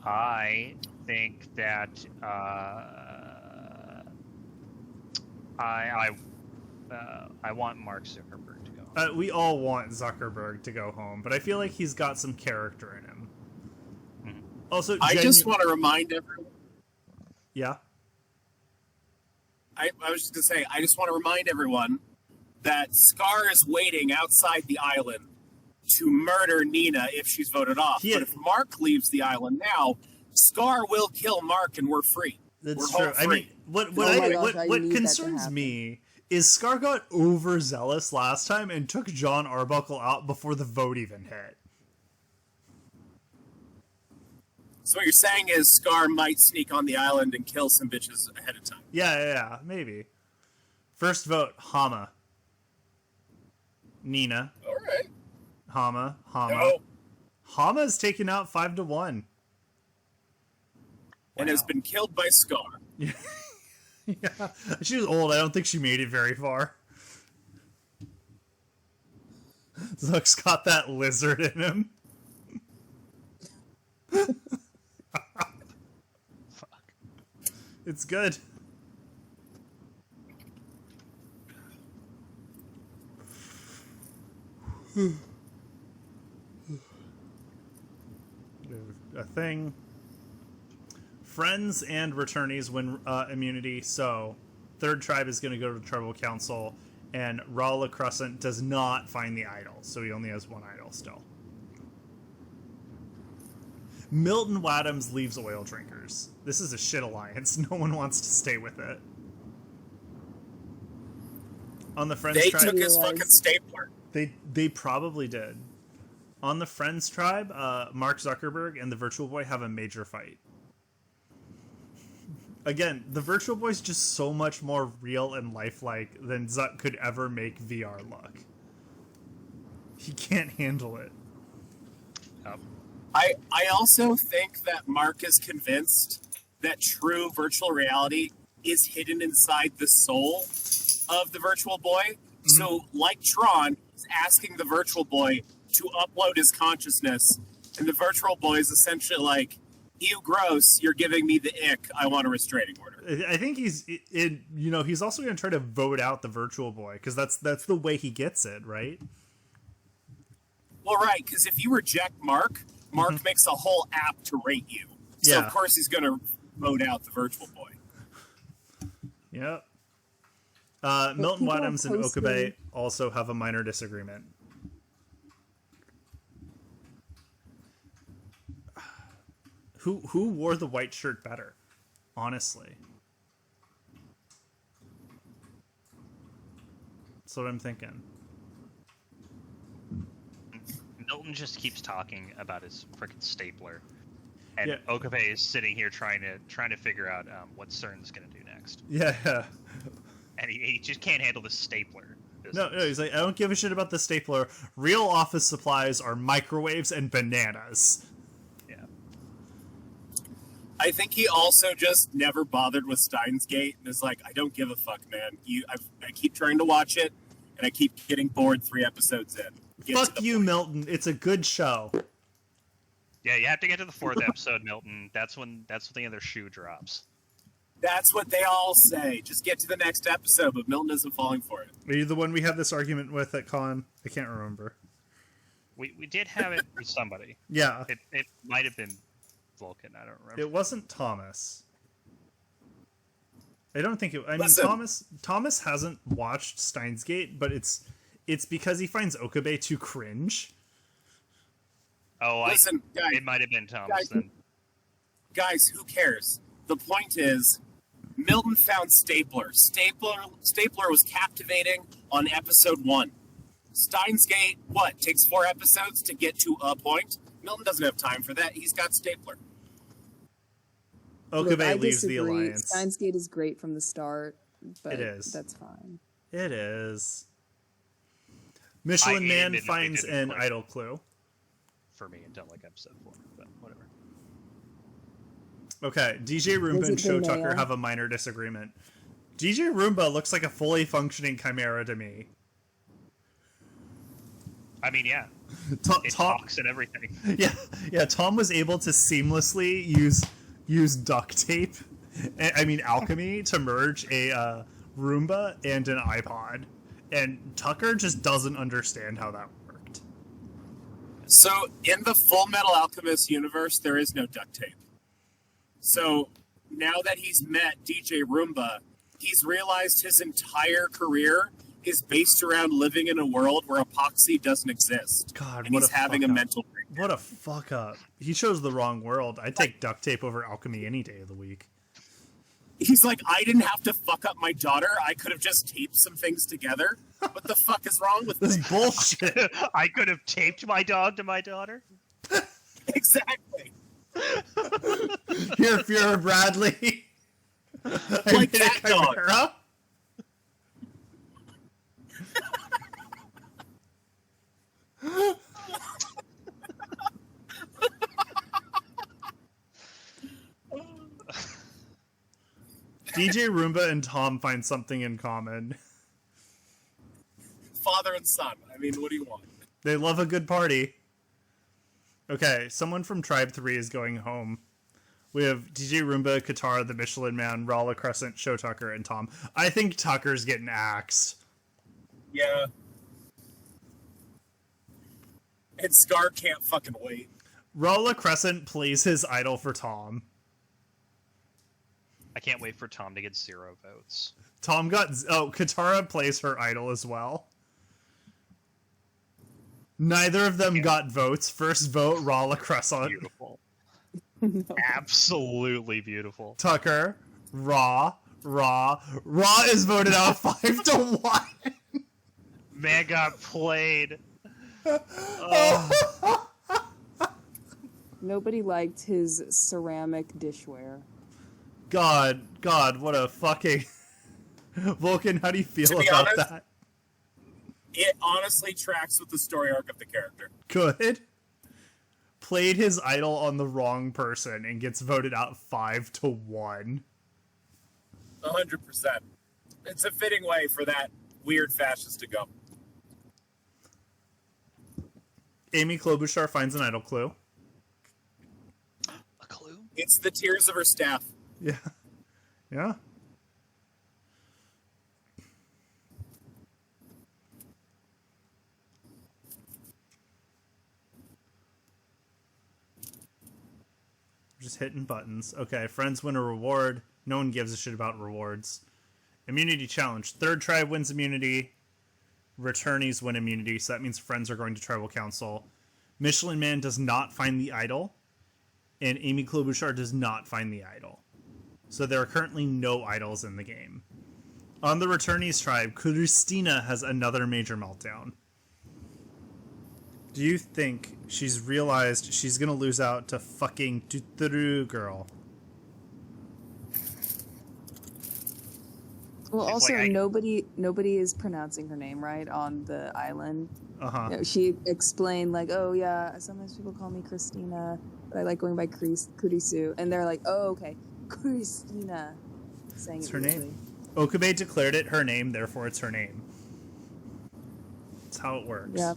I think that I want Mark Zuckerberg to go. We all want Zuckerberg to go home, but I feel like he's got some character in him. Mm-hmm. Also, I just want to remind everyone. Yeah. I was just going to say, I just want to remind everyone that Scar is waiting outside the island to murder Nina if she's voted off. Yeah. But if Mark leaves the island now, Scar will kill Mark and we're free. That's we're true. home free. I mean, I what need that to concerns happen. me is Scar got overzealous last time and took John Arbuckle out before the vote even hit. So what you're saying is Scar might sneak on the island and kill some bitches ahead of time. Yeah, maybe. First vote, Hama. Nina. All right. Hama. No. Hama's taken out 5-1. And has been killed by Scar. Yeah, she was old. I don't think she made it very far. Zuck's got that lizard in him. Fuck. It's good. A thing. Friends and returnees win immunity, so third tribe is going to go to the tribal council, and Raula Crescent does not find the idol, so he only has one idol still. Milton Wadhams leaves oil drinkers. This is a shit alliance. No one wants to stay with it. On the Friends They tribe, took his fucking stapler. they probably did. On the Friends tribe, Mark Zuckerberg and the Virtual Boy have a major fight. Again, the Virtual Boy's just so much more real and lifelike than Zuck could ever make VR look. He can't handle it. Yep. I also think that Mark is convinced that true virtual reality is hidden inside the soul of the Virtual Boy. Mm-hmm. So, like Tron, he's asking the Virtual Boy to upload his consciousness, and the Virtual Boy is essentially like, "You gross, you're giving me the ick, I want a restraining order." I think he's also going to try to vote out the Virtual Boy, because that's the way he gets it, right? Well, right, because if you reject Mark makes a whole app to rate you. So, Yeah. of course, he's going to vote out the Virtual Boy. Yep. Milton people are Wadhams and posting- Okabe also have a minor disagreement. Who wore the white shirt better? Honestly. That's what I'm thinking. Milton just keeps talking about his freaking stapler, and Yeah. Okabe is sitting here trying to figure out what CERN's gonna do next, Yeah. and he just can't handle the stapler. No, he's like, I don't give a shit about the stapler. Real office supplies are microwaves and bananas. Yeah. I think he also just never bothered with Steins Gate and is like, I don't give a fuck, man. I keep trying to watch it, and I keep getting bored 3 episodes in. Get to Fuck the you, point. Milton. It's a good show. Yeah, you have to get to the 4th episode, Milton. That's when the other shoe drops. That's what they all say. Just get to the next episode, but Milton isn't falling for it. Are you the one we had this argument with at con? I can't remember. We did have it with somebody. Yeah. It might have been Vulcan. I don't remember. It wasn't Thomas. I don't think it. I mean, Listen. Thomas hasn't watched Steins Gate, but it's because he finds Okabe too cringe. Oh, Listen, guys, it might have been Thomas guys, then. guys, who cares? The point is, Milton found Stapler. Stapler was captivating on episode 1. Steins Gate, what, takes 4 episodes to get to a point? Milton doesn't have time for that. He's got Stapler. Okabe Look, I leaves the disagree. alliance. Steins Gate is great from the start, but It is. that's fine. It is. Michelin Man admittedly finds didn't an click. idol clue. For me until like episode 4, but whatever. Okay, DJ Roomba Was and it Show the Tucker male? have a minor disagreement. DJ Roomba looks like a fully functioning chimera to me. I mean, yeah, Tom, it talks and everything. yeah. Tom was able to seamlessly use duct tape, I mean alchemy, to merge a Roomba and an iPod, and Tucker just doesn't understand how that worked. So, in the Full Metal Alchemist universe, there is no duct tape. So, now that he's met DJ Roomba, he's realized his entire career is based around living in a world where epoxy doesn't exist. God, and what he's a having fuck a up. mental breakdown. What a fuck up. He chose the wrong world. I'd take duct tape over alchemy any day of the week. He's like, I didn't have to fuck up my daughter. I could have just taped some things together. What the fuck is wrong with This me? is bullshit. I could have taped my dog to my daughter. Exactly. Here, Fuhrer Bradley. I Like made a that dog. chimera. DJ Roomba and Tom find something in common. Father and son. I mean, what do you want? They love a good party. Okay, someone from Tribe 3 is going home. We have DJ Roomba, Katara, the Michelin Man, Rala Crescent, Show Tucker, and Tom. I think Tucker's getting axed. Yeah. And Scar can't fucking wait. Rala Crescent plays his idol for Tom. I can't wait for Tom to get 0 votes. Tom got... Oh, Katara plays her idol as well. Neither of them got votes. First vote, Rala Crescent. Beautiful. Absolutely beautiful. Tucker, Raw is voted out 5-1. Man got played. Nobody liked his ceramic dishware. God, what a fucking... Vulcan, how do you feel To be about honest- that? It honestly tracks with the story arc of the character. Good. Played his idol on the wrong person and gets voted out 5-1. 100%. It's a fitting way for that weird fascist to go. Amy Klobuchar finds an idol clue. A clue? It's the tears of her staff. Yeah. Yeah. Just hitting buttons. Okay, friends win a reward. No one gives a shit about rewards. Immunity challenge. Third tribe wins immunity. Returnees win immunity, so that means friends are going to tribal council. Michelin Man does not find the idol, and Amy Klobuchar does not find the idol. So there are currently no idols in the game. On the returnees tribe, Christina has another major meltdown. Do you think she's realized she's gonna lose out to fucking Tuturu girl? Well, She's also like, nobody is pronouncing her name right on the island. Uh-huh. You know, she explained like, oh yeah, sometimes people call me Christina, but I like going by Kurisu, and they're like, oh okay, Christina, saying It's it her weirdly. name. Okabe declared it her name, therefore it's her name. That's how it works. Yeah.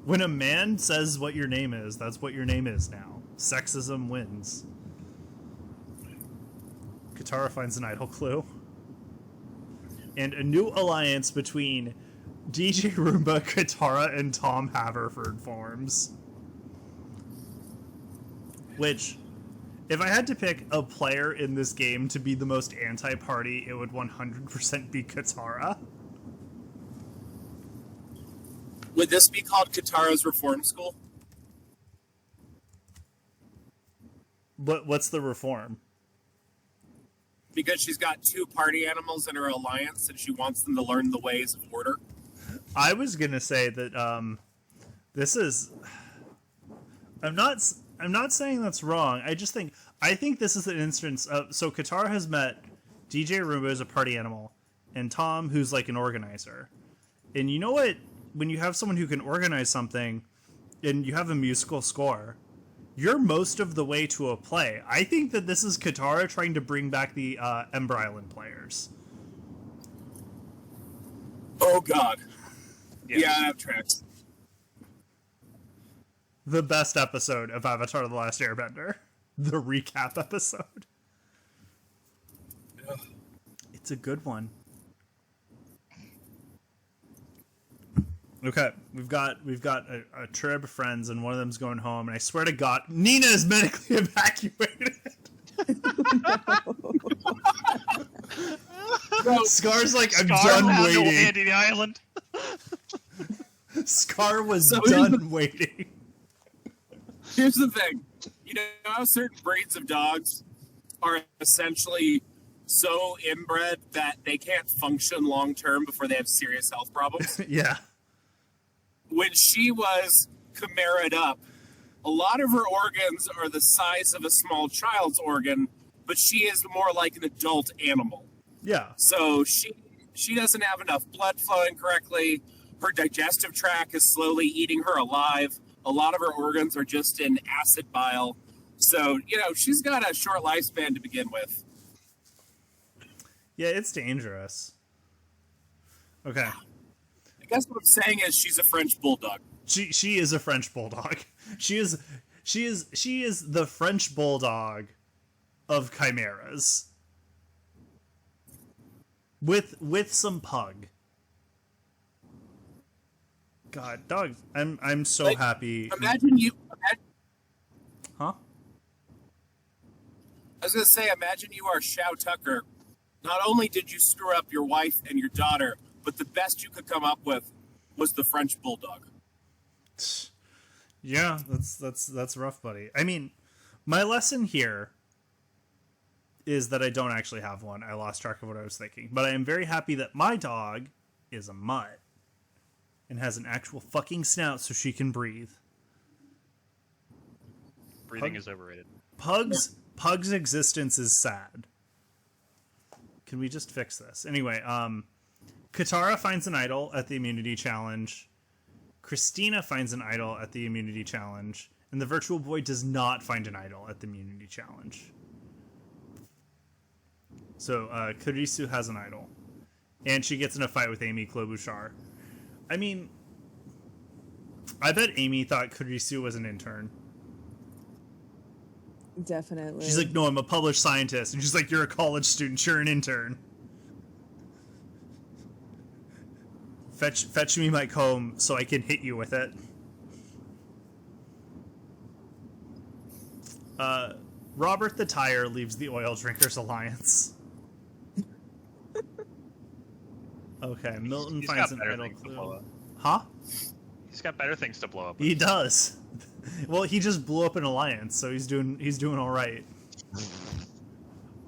When a man says what your name is, that's what your name is now. Sexism wins. Katara finds an idol clue. And a new alliance between DJ Roomba, Katara, and Tom Haverford forms. Which, if I had to pick a player in this game to be the most anti-party, it would 100% be Katara. Would this be called Katara's Reform School? What's the reform? Because she's got two party animals in her alliance and she wants them to learn the ways of order. I was gonna say that this is. I'm not saying that's wrong. I think this is an instance of, so Katara has met DJ Roomba as a party animal, and Tom, who's like an organizer. And you know what? When you have someone who can organize something, and you have a musical score, you're most of the way to a play. I think that this is Katara trying to bring back the Ember Island players. Oh God. Yes. Yeah, that tracks. The best episode of Avatar: The Last Airbender. The recap episode. Ugh. It's a good one. Okay, we've got a trib of friends, and one of them's going home. And I swear to God, Nina is medically evacuated. Scar's like, I'm done waiting. waiting. The island. Scar was So done waiting. Here's the thing. You know how certain breeds of dogs are essentially so inbred that they can't function long term before they have serious health problems? Yeah. When she was chimera'd up, a lot of her organs are the size of a small child's organ, but she is more like an adult animal. Yeah. So she doesn't have enough blood flowing correctly. Her digestive tract is slowly eating her alive. A lot of her organs are just in acid bile. So, she's got a short lifespan to begin with. Yeah, it's dangerous. Okay. I guess what I'm saying is she's a French bulldog. She is a French bulldog. She is the French bulldog of chimeras. With some pug. God, dogs. I'm so happy. Imagine you. Huh? I was gonna say, imagine you are Shao Tucker. Not only did you screw up your wife and your daughter, but the best you could come up with was the French bulldog. Yeah, that's rough, buddy. I mean, my lesson here is that I don't actually have one. I lost track of what I was thinking. But I am very happy that my dog is a mutt and has an actual fucking snout so she can breathe. Breathing is overrated. Pug's existence is sad. Can we just fix this? Anyway, Katara finds an idol at the immunity challenge. Christina finds an idol at the immunity challenge. And the virtual boy does not find an idol at the immunity challenge. So, Kurisu has an idol. And she gets in a fight with Amy Klobuchar. I mean, I bet Amy thought Kurisu was an intern. Definitely. She's like, no, I'm a published scientist. And she's like, you're a college student. You're an intern. Fetch me my comb so I can hit you with it. Robert the Tire leaves the Oil Drinkers Alliance. Okay, Milton He's finds got an better idle things to blow clue. up. Huh? He's got better things to blow up. He does. Well, he just blew up an alliance, so he's doing all right.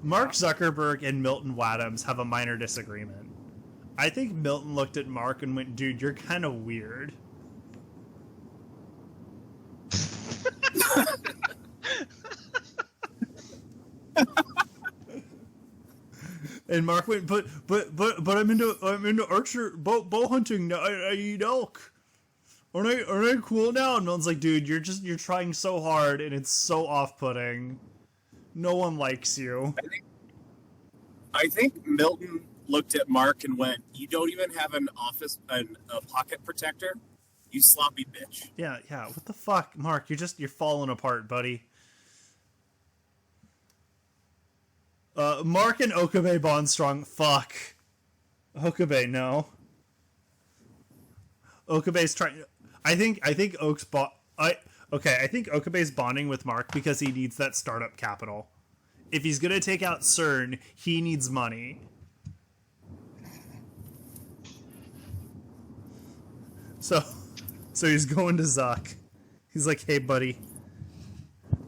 Mark Zuckerberg and Milton Wadhams have a minor disagreement. I think Milton looked at Mark and went, "Dude, you're kind of weird." And Mark went, but I'm into archer bow hunting now. I eat elk. Aren't I cool now? And Milton's like, "Dude, you're trying so hard and it's so off-putting. No one likes you." I think Milton looked at Mark and went, "You don't even have a pocket protector, you sloppy bitch." Yeah. What the fuck, Mark? You're falling apart, buddy. Mark and Okabe bond strong. Fuck. Okabe, no. Okabe's trying. I think Oak's I think Okabe's bonding with Mark because he needs that startup capital. If he's gonna take out CERN, he needs money. So he's going to Zuck. He's like, "Hey, buddy,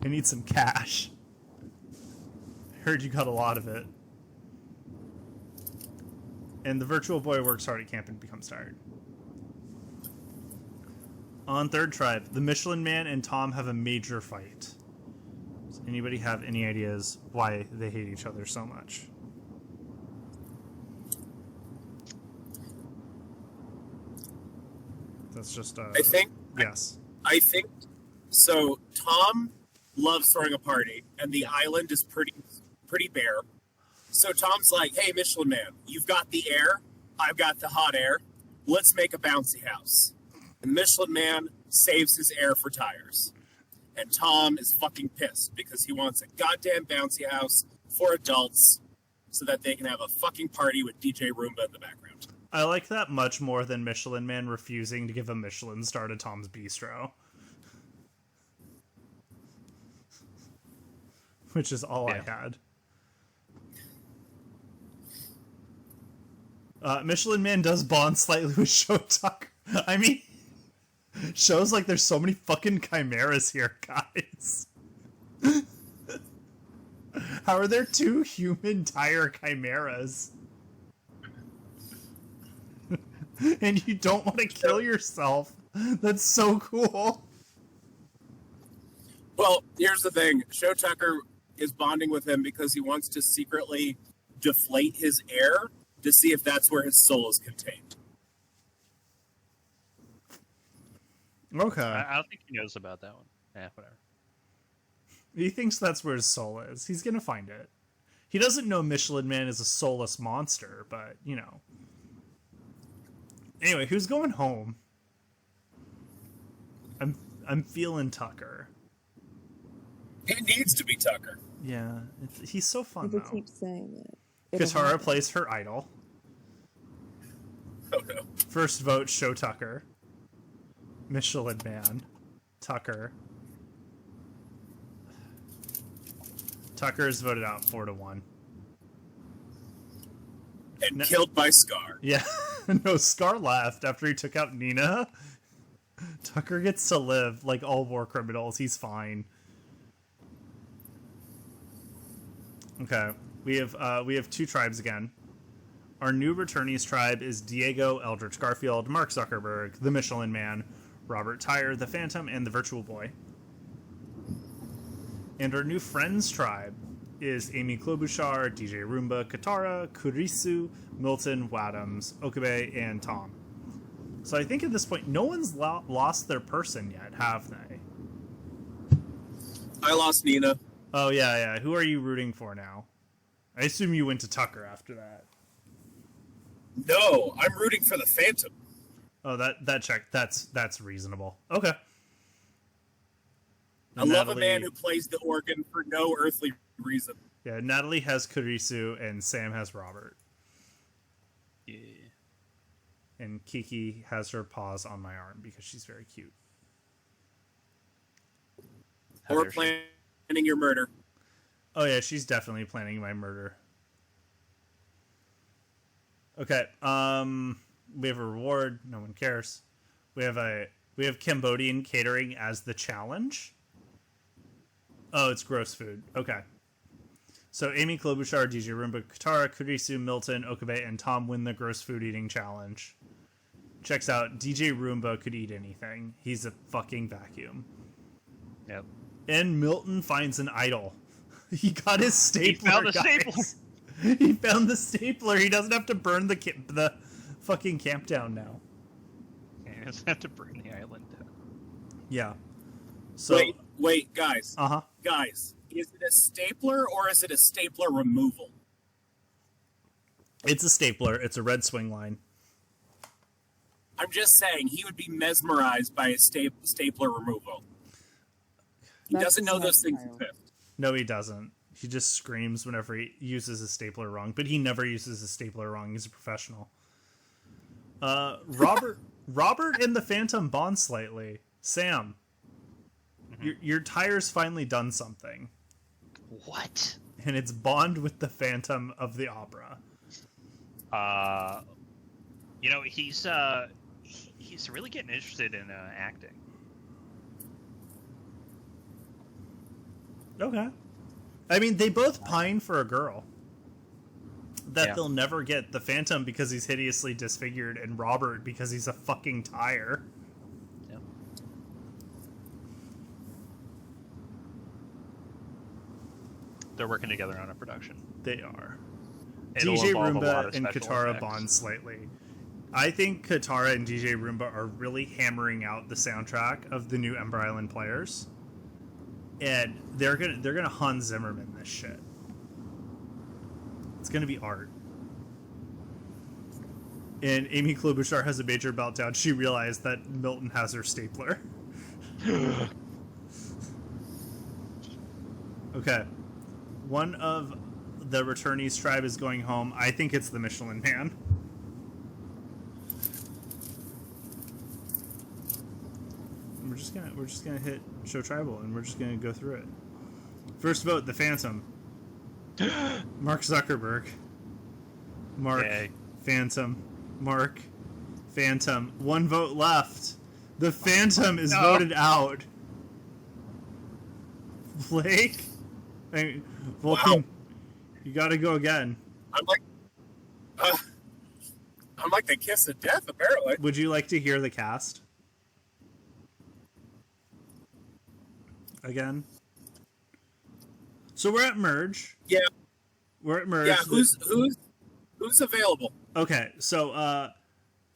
I need some cash. Heard you got a lot of it." And the virtual boy works hard at camp and becomes tired. On Third Tribe, the Michelin Man and Tom have a major fight. Does anybody have any ideas why they hate each other so much? That's just I think yes. I think so. Tom loves throwing a party, and the island is pretty bare. So Tom's like, "Hey, Michelin Man, you've got the air, I've got the hot air. Let's make a bouncy house." And Michelin Man saves his air for tires. And Tom is fucking pissed because he wants a goddamn bouncy house for adults so that they can have a fucking party with DJ Roomba in the background. I like that much more than Michelin Man refusing to give a Michelin star to Tom's Bistro. Which is all I had. Michelin Man does bond slightly with Show Tucker. I mean, shows like there's so many fucking chimeras here, guys. How are there two human tire chimeras? And you don't want to kill yourself. That's so cool. Well, here's the thing. Show Tucker is bonding with him because he wants to secretly deflate his air to see if that's where his soul is contained. Okay. I don't think he knows about that one. Whatever. He thinks that's where his soul is. He's gonna find it. He doesn't know Michelin Man is a soulless monster, but, you know. Anyway, who's going home? I'm feeling Tucker. He needs to be Tucker. Yeah, he's so fun, People though. keep saying it. It'll Katara happen. plays her idol. Oh no. First vote, Show Tucker. Michelin Man. Tucker. Tucker is voted out 4-1. And No. killed by Scar. Yeah, no, Scar left after he took out Nina. Tucker gets to live like all war criminals. He's fine. Okay, we have two tribes again. Our new returnees tribe is Diego Eldritch Garfield, Mark Zuckerberg, the Michelin Man, Robert Tyre, the Phantom, and the Virtual Boy. And our new friends tribe is Amy Klobuchar, DJ Roomba, Katara, Kurisu, Milton, Wadhams, Okabe, and Tom. So I think at this point, no one's lost their person yet, have they? I lost Nina. Oh, yeah. Who are you rooting for now? I assume you went to Tucker after that. No, I'm rooting for the Phantom. Oh, that check. That's reasonable. Okay. I love a man who plays the organ for no earthly reason. Yeah, Natalie has Kurisu and Sam has Robert. Yeah. And Kiki has her paws on my arm because she's very cute. How Or dare she. planning your murder. Oh yeah, she's definitely planning my murder. Okay. We have a reward. No one cares. We have Cambodian catering as the challenge. Oh, it's gross food. Okay. So Amy Klobuchar, DJ Roomba, Katara, Kurisu, Milton, Okabe, and Tom win the gross food eating challenge. Checks out. DJ Roomba could eat anything. He's a fucking vacuum. Yep. And Milton finds an idol. He got his stapler. He found the guys. stapler. He found the stapler. He doesn't have to burn the fucking camp down now. He doesn't have to burn the island down. Yeah. So Wait, guys. Uh-huh. Guys, is it a stapler or is it a stapler removal? It's a stapler. It's a red swing line. I'm just saying, he would be mesmerized by a stapler removal. He That's doesn't know those things style. exist. No, he doesn't. He just screams whenever he uses a stapler wrong, but he never uses a stapler wrong. He's a professional. Robert and the Phantom bond slightly. Sam, your tire's finally done something, What? and it's bond with the Phantom of the Opera. He's really getting interested in acting. Okay. I mean, they both pine for a girl. That Yeah. they'll never get the Phantom because he's hideously disfigured, and Robert because he's a fucking tire. Yep. They're working together on a production. They are. It'll DJ involve a lot Roomba of and special Katara effects. bond slightly. I think Katara and DJ Roomba are really hammering out the soundtrack of the new Ember Island players, and they're gonna Hans Zimmerman this shit. It's gonna be art. And Amy Klobuchar has a major meltdown. She realized that Milton has her stapler. Okay. One of the returnees tribe is going home. I think it's the Michelin Man. We're just gonna hit show tribal and we're just gonna go through it. First vote, the Phantom. Mark Zuckerberg. Mark. Yay. Phantom. Mark. Phantom. One vote left. The Phantom is No. voted out. Blake? Vulcan, Wow. you gotta go again. I'm like the kiss of death, apparently. Would you like to hear the cast? Again? So we're at Merge. Yeah, We're at Merge. yeah. Who's available? Okay, so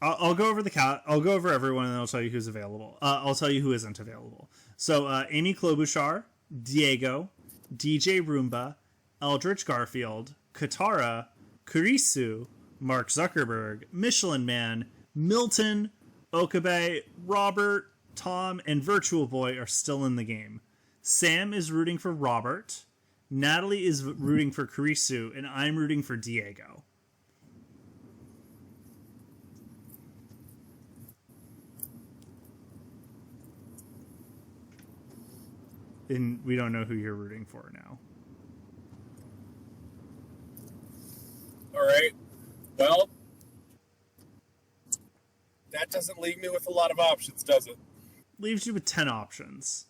I'll go over the cat. I'll go over everyone, and then I'll tell you who's available. I'll tell you who isn't available. So Amy Klobuchar, Diego, DJ Roomba, Eldritch Garfield, Katara, Kurisu, Mark Zuckerberg, Michelin Man, Milton, Okabe, Robert, Tom, and Virtual Boy are still in the game. Sam is rooting for Robert. Natalie is rooting for Kurisu, and I'm rooting for Diego. And we don't know who you're rooting for now. All right. Well, that doesn't leave me with a lot of options, does it? Leaves you with 10 options.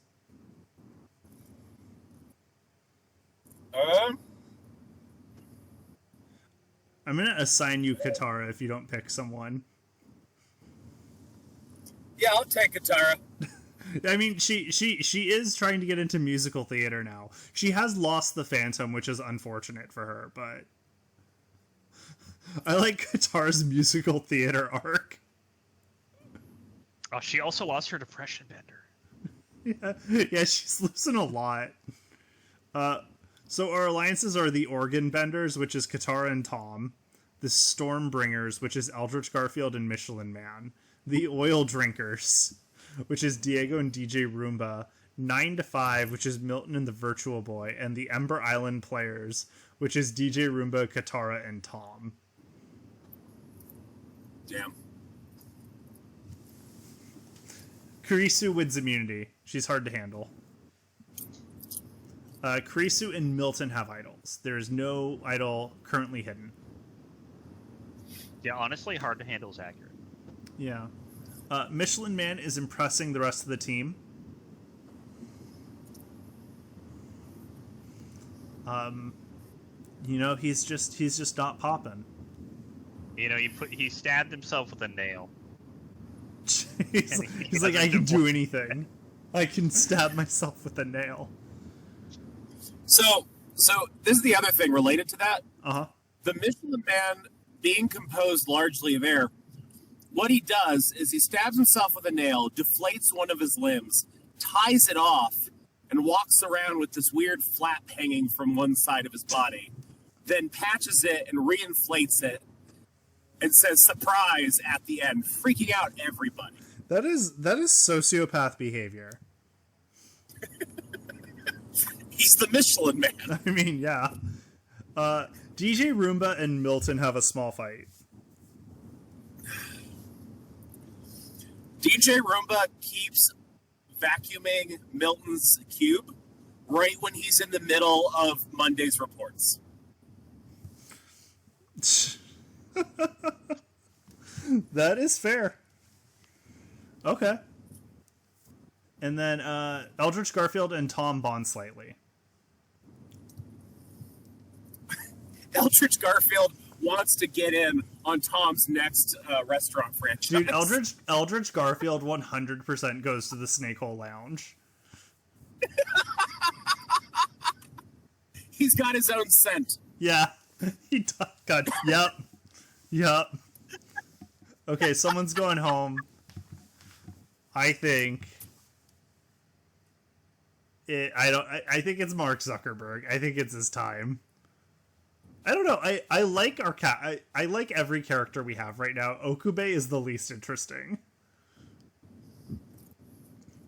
I'm going to assign you Katara if you don't pick someone. Yeah, I'll take Katara. I mean, she is trying to get into musical theater now. She has lost the Phantom, which is unfortunate for her, but I like Katara's musical theater arc. Oh, she also lost her depression bender. Yeah, she's losing a lot. So our alliances are the Organ Benders, which is Katara and Tom, the Stormbringers, which is Eldritch Garfield and Michelin Man, the Oil Drinkers, which is Diego and DJ Roomba, 9 to 5, which is Milton and the Virtual Boy, and the Ember Island Players, which is DJ Roomba, Katara, and Tom. Damn. Kurisu wins immunity. She's hard to handle. Kurisu and Milton have idols. There is no idol currently hidden. Yeah, honestly, hard to handle is accurate. Yeah. Michelin Man is impressing the rest of the team. He's just not popping. He stabbed himself with a nail. he's like, I can do anything. I can stab myself with a nail. So this is the other thing related to that. Uh-huh. The Michelin Man being composed largely of air, what he does is he stabs himself with a nail, deflates one of his limbs, ties it off, and walks around with this weird flap hanging from one side of his body, then patches it and reinflates it, and says surprise at the end, freaking out everybody. That is sociopath behavior. He's the Michelin Man. I mean, yeah. DJ Roomba and Milton have a small fight. DJ Roomba keeps vacuuming Milton's cube right when he's in the middle of Monday's reports. That is fair. Okay. And then Eldritch Garfield and Tom bond slightly. Eldritch Garfield wants to get in on Tom's next restaurant franchise. Dude, Eldritch Garfield 100% goes to the Snake Hole Lounge. He's got his own scent. Yeah. He got. Yep. Okay, someone's going home. I think I think it's Mark Zuckerberg. I think it's his time. I don't know. I like our cat. I like every character we have right now. Okube is the least interesting.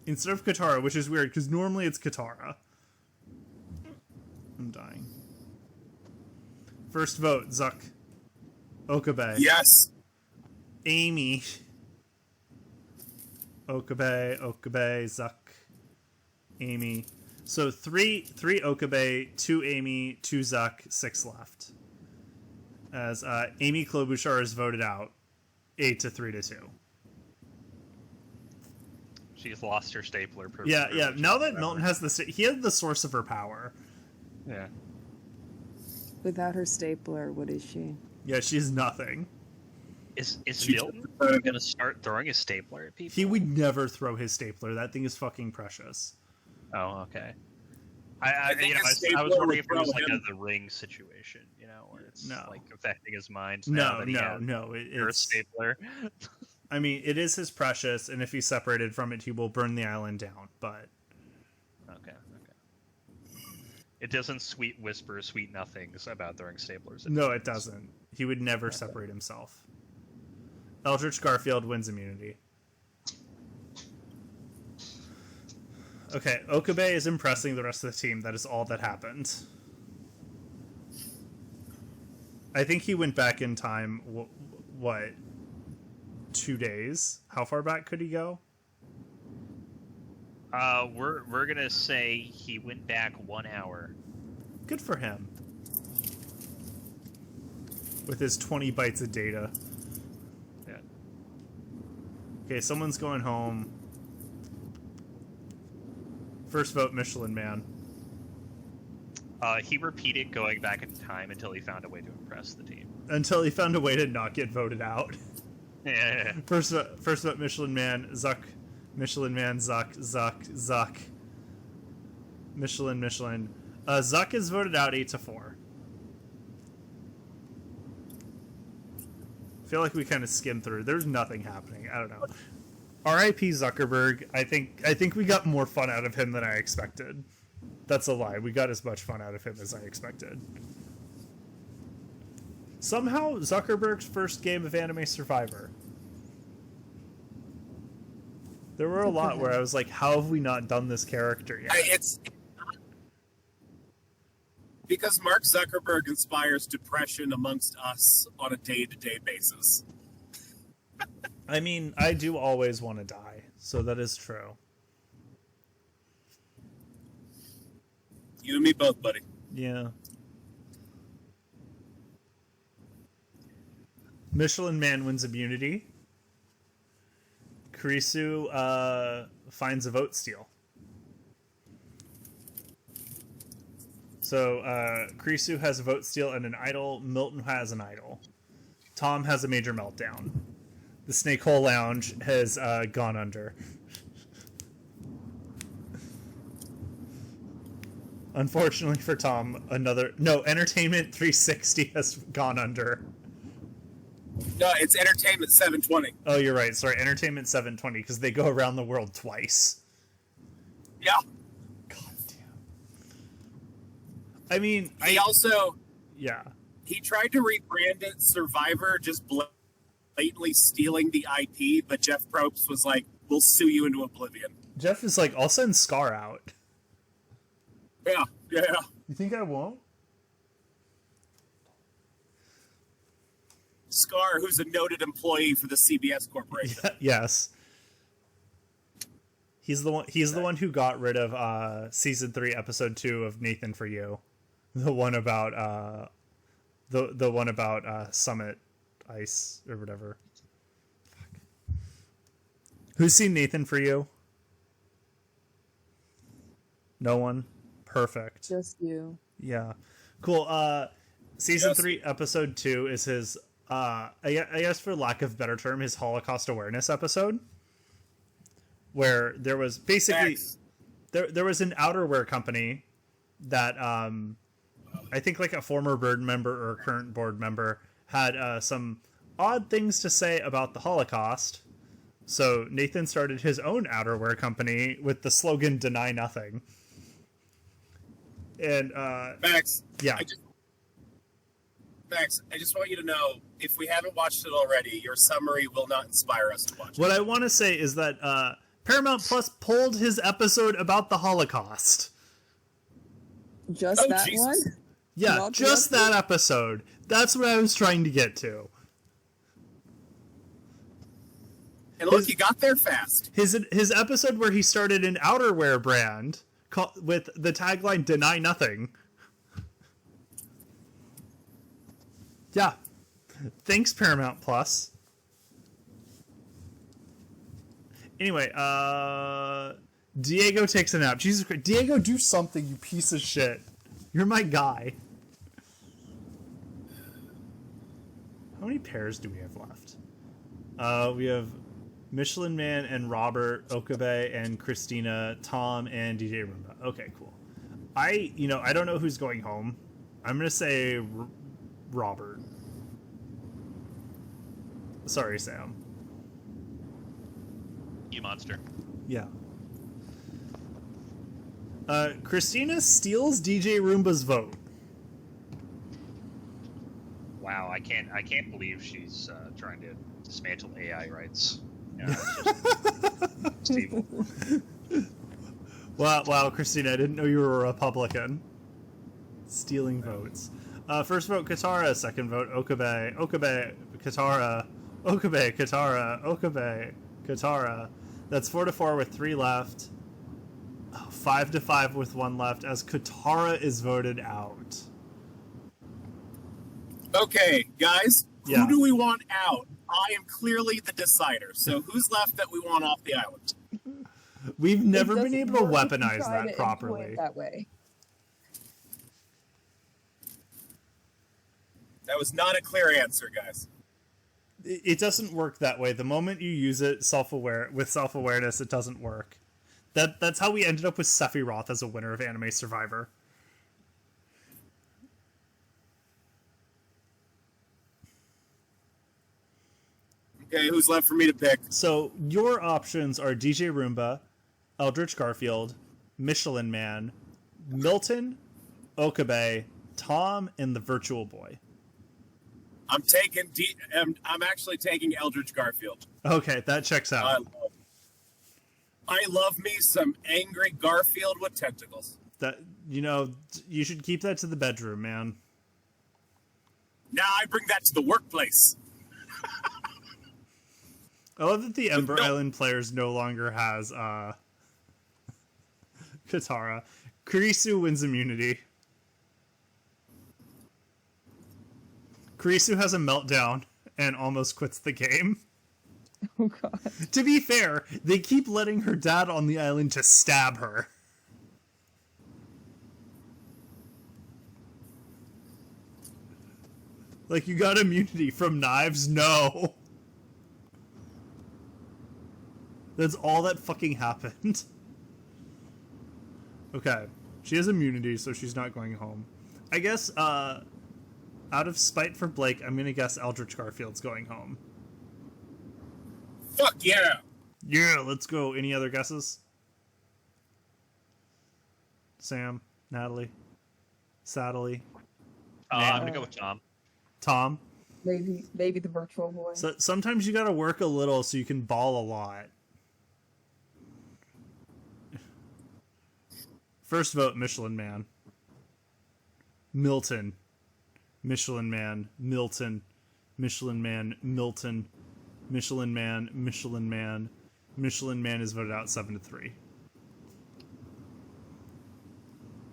Instead of Katara, which is weird because normally it's Katara. I'm dying. First vote, Zuck. Okube. Yes. Amy. Okube, Zuck, Amy. So three Okube, 2 Amy, 2 Zuck, 6 left. As Amy Klobuchar is voted out, 8-3-2. She's lost her stapler. Yeah. Now that Milton has he had the source of her power. Yeah. Without her stapler, what is she? Yeah, she's nothing. Is Milton going to start throwing a stapler at people? He would never throw his stapler. That thing is fucking precious. Oh, okay. I think I was wondering if it was like the ring situation, where it's like affecting his mind. No. It's a stapler. I mean, it is his precious, and if he's separated from it, he will burn the island down. But okay. It doesn't whisper sweet nothings about throwing staplers. No, it doesn't. He would never separate himself. Eldritch Garfield wins immunity. Okay, Okube is impressing the rest of the team. That is all that happened. I think he went back in time, 2 days? How far back could he go? We're gonna say he went back 1 hour. Good for him. With his 20 bytes of data. Yeah. Okay, someone's going home. First vote, Michelin Man. He repeated going back in time until he found a way to impress the team. Until he found a way to not get voted out. Yeah. First vote, Michelin Man. Zuck. Michelin Man. Zuck. Michelin. Zuck is voted out 8-4. I feel like we kind of skimmed through. There's nothing happening. I don't know. R.I.P. Zuckerberg. I think we got more fun out of him than I expected. That's a lie. We got as much fun out of him as I expected. Somehow, Zuckerberg's first game of Anime Survivor. There were a lot where I was like, how have we not done this character yet? It's because Mark Zuckerberg inspires depression amongst us on a day-to-day basis. I mean, I do always want to die, so that is true. You and me both, buddy. Yeah. Michelin Man wins immunity. Kurisu finds a vote steal. So Kurisu has a vote steal and an idol. Milton has an idol. Tom has a major meltdown. The Snake Hole Lounge has gone under. Unfortunately for Tom, Entertainment 360 has gone under. No, it's Entertainment 720. Oh, you're right. Sorry, Entertainment 720, because they go around the world twice. Yeah. God damn. I mean, He tried to rebrand it Survivor, just blatantly stealing the IP, but Jeff Probst was like, we'll sue you into oblivion. Jeff is like, I'll send Scar out. Yeah. You think I won't? Scar, who's a noted employee for the CBS Corporation. Yes. He's the one who got rid of season 3, episode 2 of Nathan for You. The one about the one about Summit Ice or whatever. Fuck. Who's seen Nathan for You? No one? Perfect. Just you. Yeah. Cool. Season 3, episode 2 is his I guess for lack of a better term, his Holocaust awareness episode. Where there was basically there was an outerwear company that I think like a former board member or current board member had some odd things to say about the Holocaust. So Nathan started his own outerwear company with the slogan "Deny Nothing." And Max, yeah. Max, I just want you to know, if we haven't watched it already, your summary will not inspire us to watch it. What I want to say is that Paramount Plus pulled his episode about the Holocaust. Just that Jesus. one? Yeah, Not just the other? that episode. That's what I was trying to get to. And look, you got there fast. His episode where he started an outerwear brand with the tagline "Deny Nothing." Yeah. Thanks, Paramount Plus. Anyway, Diego takes a nap. Jesus Christ. Diego, do something, you piece of shit. You're my guy. How many pairs do we have left? We have Michelin Man and Robert, Okabe and Christina, Tom and DJ Roomba. Okay, cool. I don't know who's going home. I'm going to say Robert. Sorry, Sam. You monster. Yeah. Christina steals DJ Roomba's vote. Wow, I can't believe she's trying to dismantle AI rights. Yeah, it's just evil. Wow, Christina, I didn't know you were a Republican. Stealing votes. First vote, Katara. Second vote, Okabe. Okabe, Katara. Okabe, Katara. Okabe, Katara. That's 4-4 with 3 left. 5-5 with 1 left as Katara is voted out. Okay, guys, Yeah. who do we want out? I am clearly the decider. So who's left that we want off the island? We've never It been doesn't able to work if you weaponize try to that employ properly. it that way. That was not a clear answer, guys. It doesn't work that way. The moment you use it with self-awareness, it doesn't work. That's how we ended up with Sephiroth as a winner of Anime Survivor. Okay, who's left for me to pick? So your options are DJ Roomba, Eldritch Garfield, Michelin Man, Milton, Okabe, Tom, and the Virtual Boy. I'm actually taking Eldritch Garfield. Okay, that checks out. I love me some angry Garfield with tentacles. That you should keep that to the bedroom, man. Now I bring that to the workplace. I love that the Ember No. Island players no longer has Katara. Kurisu wins immunity. Kurisu has a meltdown and almost quits the game. Oh god. To be fair, they keep letting her dad on the island to stab her. Like, you got immunity from knives? No. That's all that fucking happened. Okay. She has immunity, so she's not going home. I guess, out of spite for Blake, I'm gonna guess Eldritch Garfield's going home. Fuck yeah! Yeah, let's go. Any other guesses? Sam, Natalie, Sadly, I'm gonna go with Tom. Tom. Maybe the virtual boy. So sometimes you gotta work a little so you can ball a lot. First vote, Michelin Man. Milton. Michelin Man. Milton. Michelin Man. Milton. Michelin Man. Michelin Man. Michelin Man is voted out 7-3.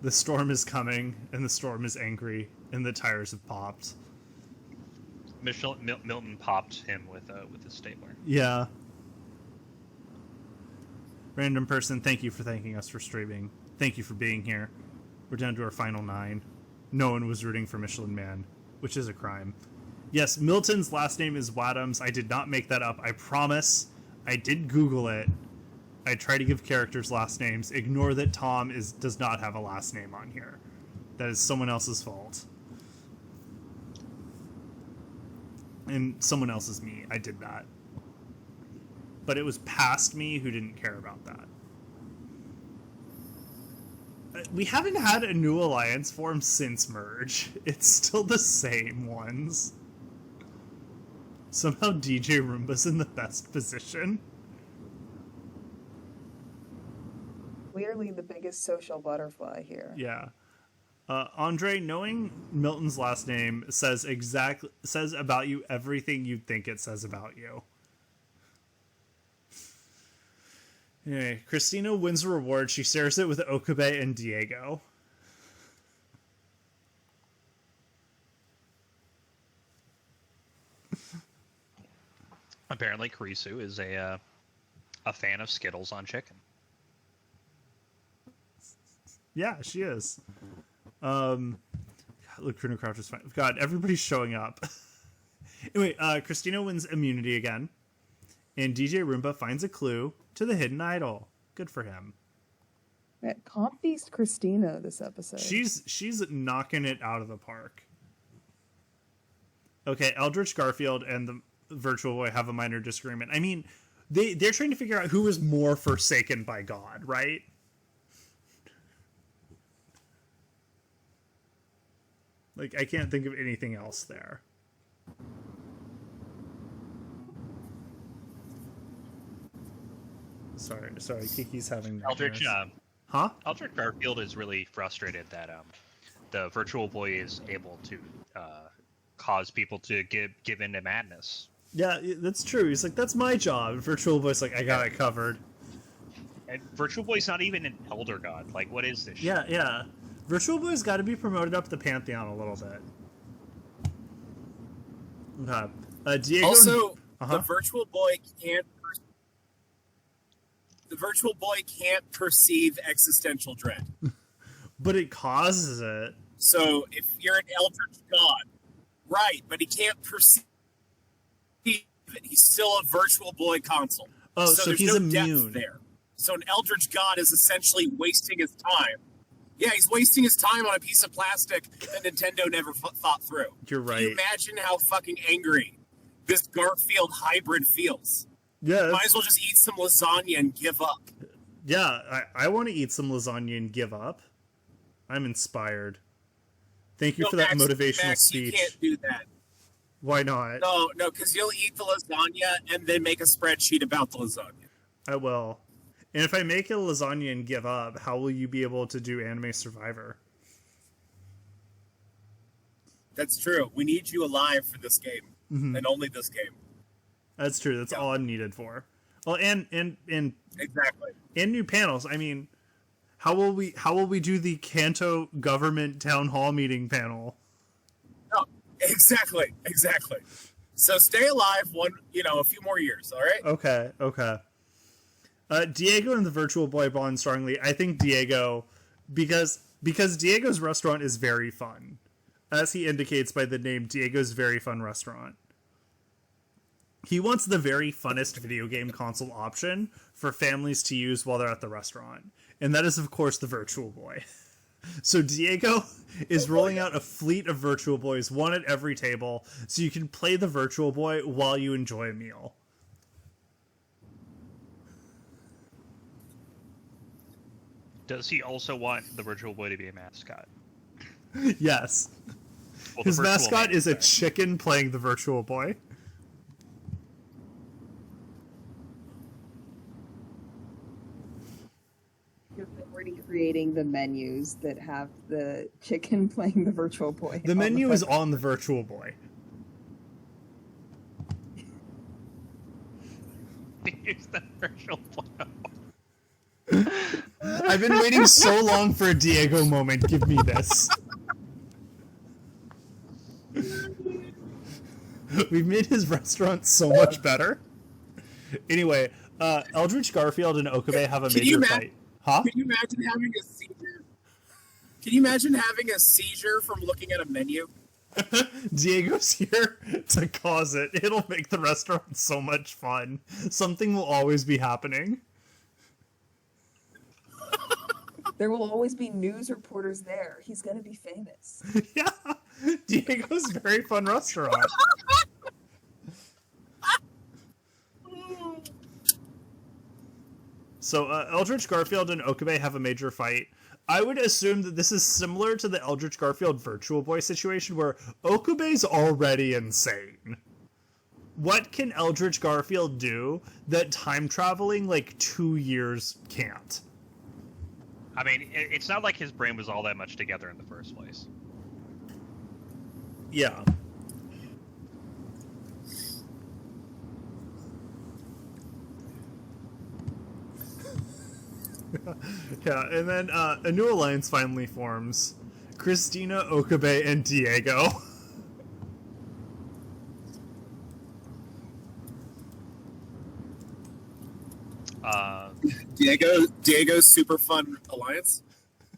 The storm is coming, and the storm is angry, and the tires have popped. Milton popped him with a stapler. Yeah. Random person, thank you for thanking us for streaming. Thank you for being here. We're down to our final 9. No one was rooting for Michelin Man, which is a crime. Yes, Milton's last name is Wadhams. I did not make that up. I promise. I did Google it. I try to give characters last names. Ignore that Tom does not have a last name on here. That is someone else's fault. And someone else is me. I did that. But it was past me who didn't care about that. We haven't had a new alliance form since merge. It's still the same ones. Somehow DJ Roomba's in the best position. Clearly the biggest social butterfly here. Yeah. Andre, knowing Milton's last name says about you everything you'd think it says about you. Anyway, Christina wins a reward. She shares it with Okabe and Diego. Apparently, Kurisu is a fan of Skittles on chicken. Yeah, she is. Look, Chrono Crouch is fine. God, everybody's showing up. Anyway, Christina wins immunity again. And DJ Roomba finds a clue to the hidden idol. Good for him. Yeah, Comp Beast Christina this episode. She's knocking it out of the park. Okay, Eldritch Garfield and the Virtual Boy have a minor disagreement. I mean, they're trying to figure out who is more forsaken by God, right? Like, I can't think of anything else there. Sorry, Kiki's having Eldritch, huh? Eldritch Garfield is really frustrated that the Virtual Boy is able to cause people to give in to madness. Yeah, that's true. He's like, that's my job. And Virtual Boy's like, I got it covered. And Virtual Boy's not even an Elder God. Like, what is this shit? Yeah. Virtual Boy's got to be promoted up the Pantheon a little bit. Okay. Diego. Also, the Virtual Boy can't perceive existential dread. But it causes it. So if you're an Eldritch God, right? But he can't perceive it. He's still a Virtual Boy console. Oh, so there's he's no immune depth there. So an Eldritch God is essentially wasting his time. Yeah, he's wasting his time on a piece of plastic that Nintendo never thought through. You're right. Can you imagine how fucking angry this Garfield hybrid feels? Yeah. Might as well just eat some lasagna and give up. Yeah, I want to eat some lasagna and give up. I'm inspired. Thank you for that motivational speech. You can't do that. Why not? No, because you'll eat the lasagna and then make a spreadsheet about the lasagna. I will. And if I make a lasagna and give up, how will you be able to do Anime Survivor? That's true. We need you alive for this game, and only this game. That's true. That's all I'm needed for. Well, and exactly. And new panels. I mean, how will we do the Kanto government town hall meeting panel? No, exactly. So stay alive a few more years, all right? Okay. Diego and the Virtual Boy bond strongly. I think Diego, because Diego's restaurant is very fun, as he indicates by the name Diego's Very Fun Restaurant. He wants the very funnest video game console option for families to use while they're at the restaurant, and that is, of course, the Virtual Boy. So Diego is rolling out a fleet of Virtual Boys, one at every table, so you can play the Virtual Boy while you enjoy a meal. Does he also want the Virtual Boy to be a mascot? Yes. Well, His the virtual mascot is a mascot. chicken playing the Virtual Boy. You're already creating the menus that have the chicken playing the Virtual Boy. The menu is on the Virtual Boy. Use the Virtual Boy. I've been waiting so long for a Diego moment. Give me this. We've made his restaurant so much better. Anyway, Eldritch Garfield and Okabe have a major fight. Huh? Can you imagine having a seizure? Can you imagine having a seizure from looking at a menu? Diego's here to cause it. It'll make the restaurant so much fun. Something will always be happening. There will always be news reporters there. He's gonna be famous. Yeah, Diego's Very Fun Restaurant. So Eldritch Garfield and Okabe have a major fight. I would assume that this is similar to the Eldritch Garfield Virtual Boy situation where Okabe's already insane. What can Eldritch Garfield do that time traveling like 2 years can't? I mean, it's not like his brain was all that much together in the first place. Yeah. Yeah, and then a new alliance finally forms. Christina, Okabe, and Diego. Diego's super fun alliance.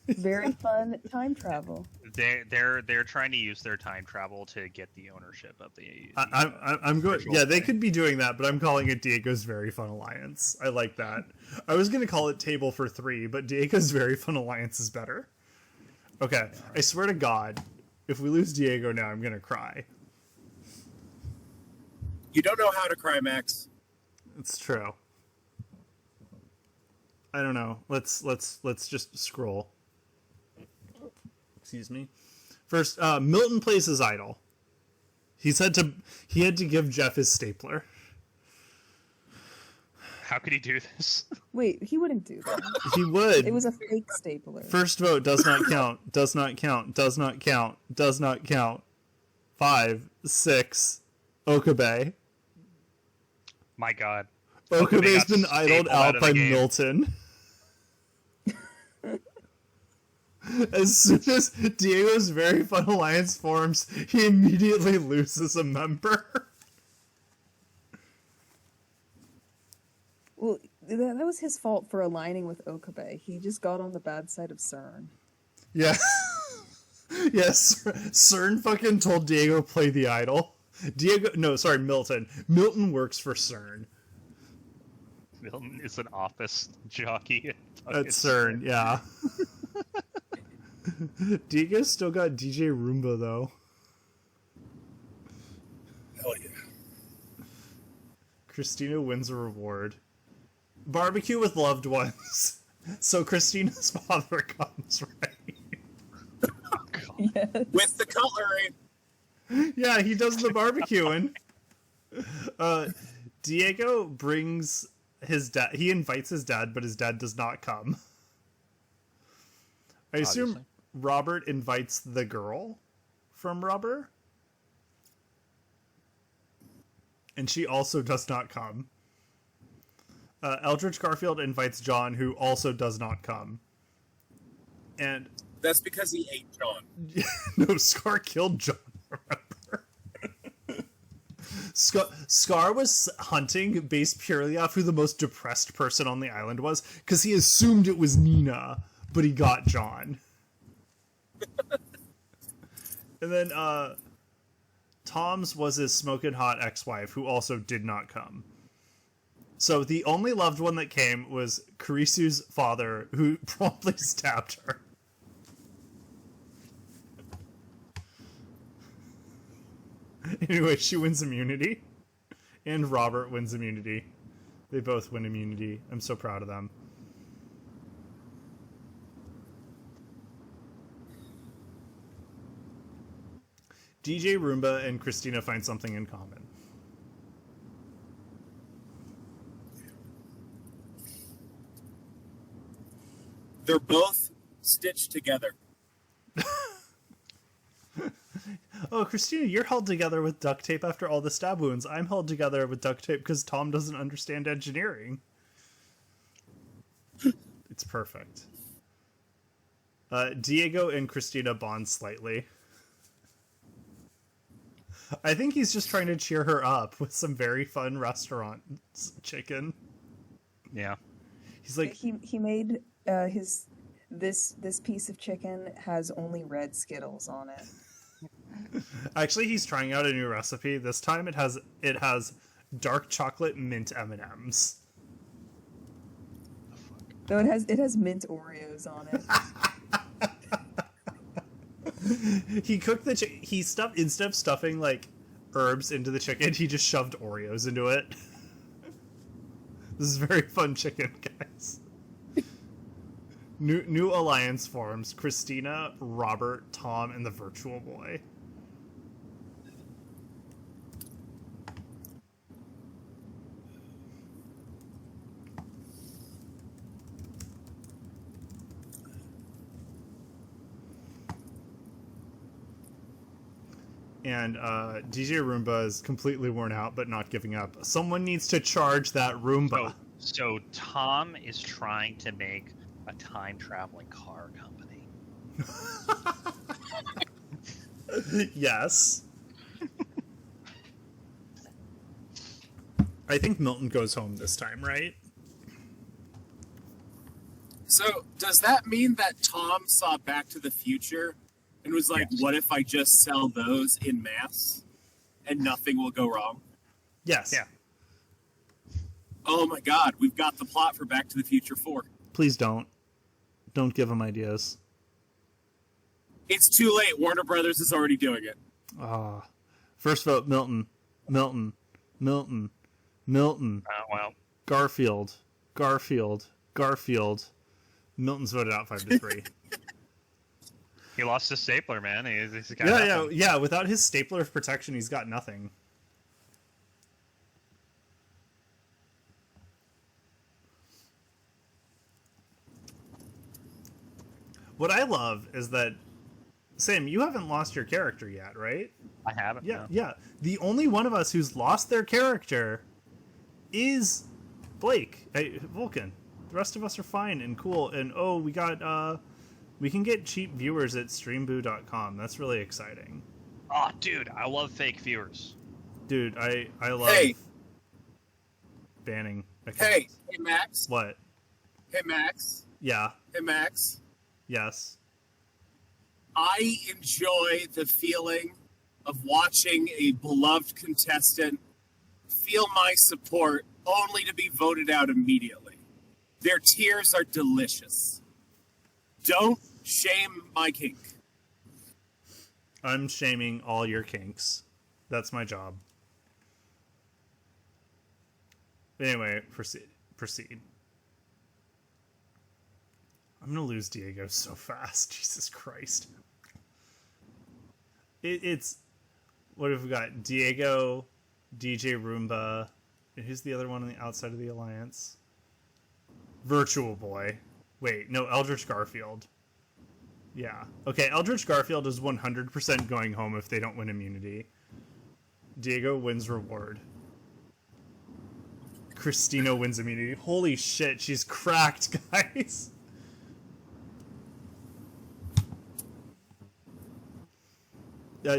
Very fun time travel. They're trying to use their time travel to get the ownership of the. I'm going. Virtual Yeah, they Boy. could be doing that, but I'm calling it Diego's Very Fun Alliance. I like that. I was going to call it Table for Three, but Diego's Very Fun Alliance is better. Okay, I swear to God, if we lose Diego now, I'm going to cry. You don't know how to cry, Max. It's true. I don't know. Let's just scroll. Excuse me. First, Milton plays his idol. He had to give Jeff his stapler. How could he do this? Wait, he wouldn't do that. He would. It was a fake stapler. First vote does not count. Does not count. Does not count. Does not count. 5, 6. Okabe. My God. Okabe's got been idled stapled out out of by the game. Milton. As soon as Diego's Very Fun Alliance forms, he immediately loses a member. Well, that was his fault for aligning with Okabe. He just got on the bad side of CERN. Yeah. Yes, CERN fucking told Diego to play the idol. Milton. Milton works for CERN. Milton is an office jockey At CERN, yeah. Diego's still got DJ Roomba, though. Hell yeah. Christina wins a reward. Barbecue with loved ones. So Christina's father comes, right? Yes. With the cutlery. Yeah, he does the barbecuing. Diego brings his dad. He invites his dad, but his dad does not come. I assume Obviously. Robert invites the girl from Rubber. And she also does not come. Eldritch Garfield invites John, who also does not come. And That's because he ate John. no, Scar killed John, remember? Scar was hunting based purely off who the most depressed person on the island was, because he assumed it was Nina, but he got John. And then Tom's was his smoking hot ex-wife, who also did not come. So the only loved one that came was Kurisu's father, who promptly stabbed her. Anyway, she wins immunity. And Robert wins immunity. They both win immunity. I'm so proud of them. DJ Roomba and Christina find something in common. They're both stitched together. Oh, Christina, you're held together with duct tape after all the stab wounds. I'm held together with duct tape because Tom doesn't understand engineering. It's perfect. Diego and Christina bond slightly. I think he's just trying to cheer her up with some very fun restaurant chicken. Yeah. He's like, He made this piece of chicken has only red Skittles on it. actually, he's trying out a new recipe. This time, it has dark chocolate mint M&Ms. Though it has mint Oreos on it. He cooked the he stuffed, instead of stuffing like herbs into the chicken, he just shoved Oreos into it. This is very fun chicken, guys. New alliance forms: Christina, Robert, Tom, and the virtual boy. And DJ Roomba is completely worn out, but not giving up. Someone needs to charge that Roomba. So Tom is trying to make a time-traveling car company. Yes. I think Milton goes home this time, right? So, does that mean that Tom saw Back to the Future and was like, Yes. what if I just sell those in mass and nothing will go wrong? Yes. Yeah. Oh my god, we've got the plot for Back to the Future 4. Please don't. Don't give him ideas. It's too late. Warner Brothers is already doing it. First vote, Milton. Milton. Milton. Milton. Well, Garfield. Garfield. Garfield. Milton's voted out 5-3. he lost his stapler, man. He's got nothing. Yeah. Without his stapler of protection, he's got nothing. What I love is that, Sam, you haven't lost your character yet, right? I haven't. Yeah, no. yeah. The only one of us who's lost their character is Blake, Vulcan. The rest of us are fine and cool. And we can get cheap viewers at streamboo.com. That's really exciting. Oh, dude, I love fake viewers. Dude, I love Hey. banning accounts. Hey Max. What? Hey Max. Yeah. Hey Max. Yes. I enjoy the feeling of watching a beloved contestant feel my support only to be voted out immediately. Their tears are delicious. Don't shame my kink. I'm shaming all your kinks. That's my job. Anyway, proceed. I'm gonna lose Diego so fast. Jesus Christ. It's... What have we got? Diego, DJ Roomba, and who's the other one on the outside of the alliance? Virtual Boy. Wait, no, Eldritch Garfield. Yeah. Okay, Eldritch Garfield is 100% going home if they don't win immunity. Diego wins reward. Christina wins immunity. Holy shit, she's cracked, guys.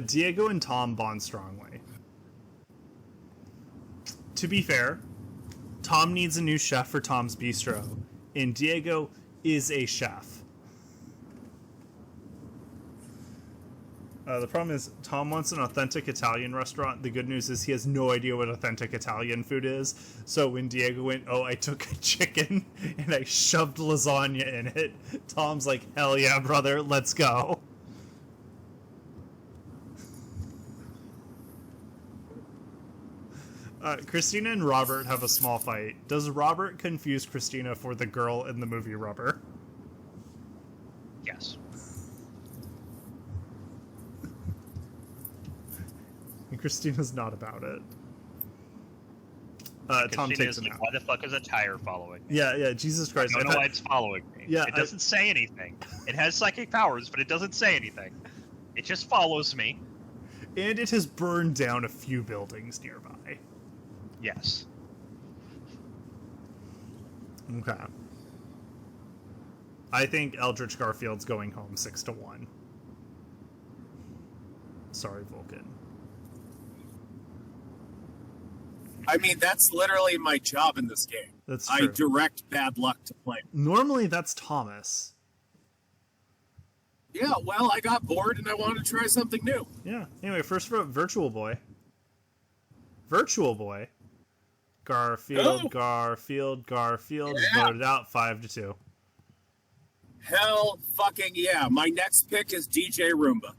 Diego and Tom bond strongly. to be fair, Tom needs a new chef for Tom's Bistro, and Diego is a chef. The problem is Tom wants an authentic Italian restaurant. The good news is he has no idea what authentic Italian food is. So when Diego went, oh, I took a chicken and I shoved lasagna in it, Tom's like, hell yeah, brother, let's go. Christina and Robert have a small fight. Does Robert confuse Christina for the girl in the movie Rubber? Yes. And Christina's not about it. Tom takes Christina's him like, out. why the fuck is a tire following me? Yeah, Jesus Christ. I don't know why it's following me. Yeah, it doesn't say anything. It has psychic powers, but it doesn't say anything. It just follows me. And it has burned down a few buildings nearby. Yes. Okay. I think Eldritch Garfield's going home 6-1. Sorry, Vulcan. I mean, that's literally my job in this game. That's true. I direct bad luck to play. Normally, that's Thomas. Yeah, well, I got bored and I wanted to try something new. Yeah. Anyway, first vote, Virtual Boy. Virtual Boy. Garfield, Oh. Garfield. Yeah. Voted out 5-2. Hell fucking yeah. My next pick is DJ Roomba.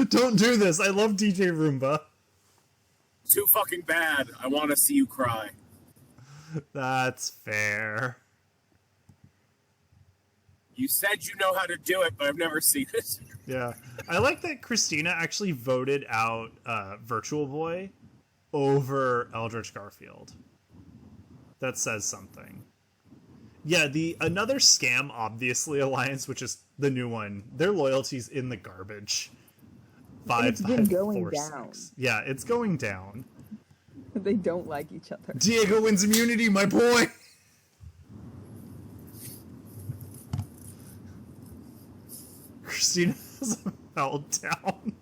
Don't do this. I love DJ Roomba. Too fucking bad. I want to see you cry. That's fair. You said you know how to do it, but I've never seen it. Yeah. I like that Christina actually voted out Virtual Boy over Eldritch Garfield. That says something. Yeah, the Another Scam Obviously Alliance, which is the new one, their loyalty's in the garbage. It's been going 5, down. 6. Yeah, it's going down. They don't like each other. Diego wins immunity, my boy! Christina has a meltdown.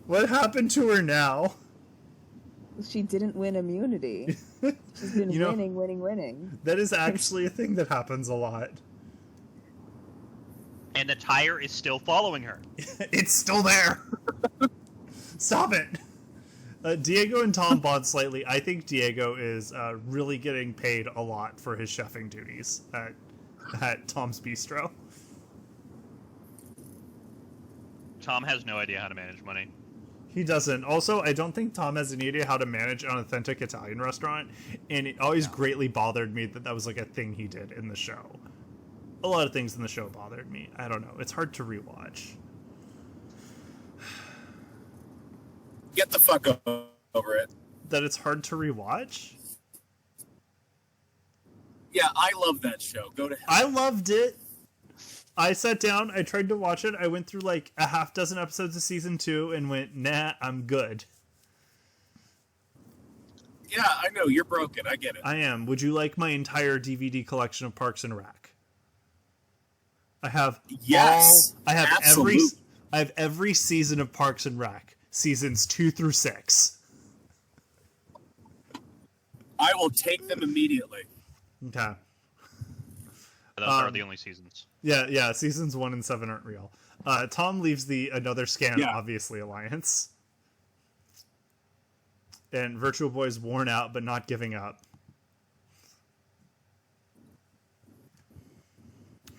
What happened to her now? She didn't win immunity. She's been You know- winning. That is actually a thing that happens a lot. And the tire is still following her. It's still there. Stop it. Diego and Tom bond slightly. I think Diego is really getting paid a lot for his chefing duties at Tom's Bistro. Tom has no idea how to manage money. He doesn't. Also, I don't think Tom has any idea how to manage an authentic Italian restaurant, and it always greatly bothered me that was like a thing he did in the show. A lot of things in the show bothered me. I don't know. It's hard to rewatch. Get the fuck over it. That it's hard to rewatch? Yeah, I love that show. Go to hell. I loved it. I sat down, I tried to watch it, I went through like a half dozen episodes of season 2 and went, nah, I'm good. Yeah, I know, you're broken. I get it. I am. Would you like my entire DVD collection of Parks and Rec? I have Yes, I have absolutely. every season of Parks and Rec, seasons 2 through 6. I will take them immediately. Okay. Those are the only seasons. Yeah, seasons 1 and 7 aren't real. Tom leaves the Another Scam Yeah. Obviously Alliance. And Virtual Boy's worn out but not giving up.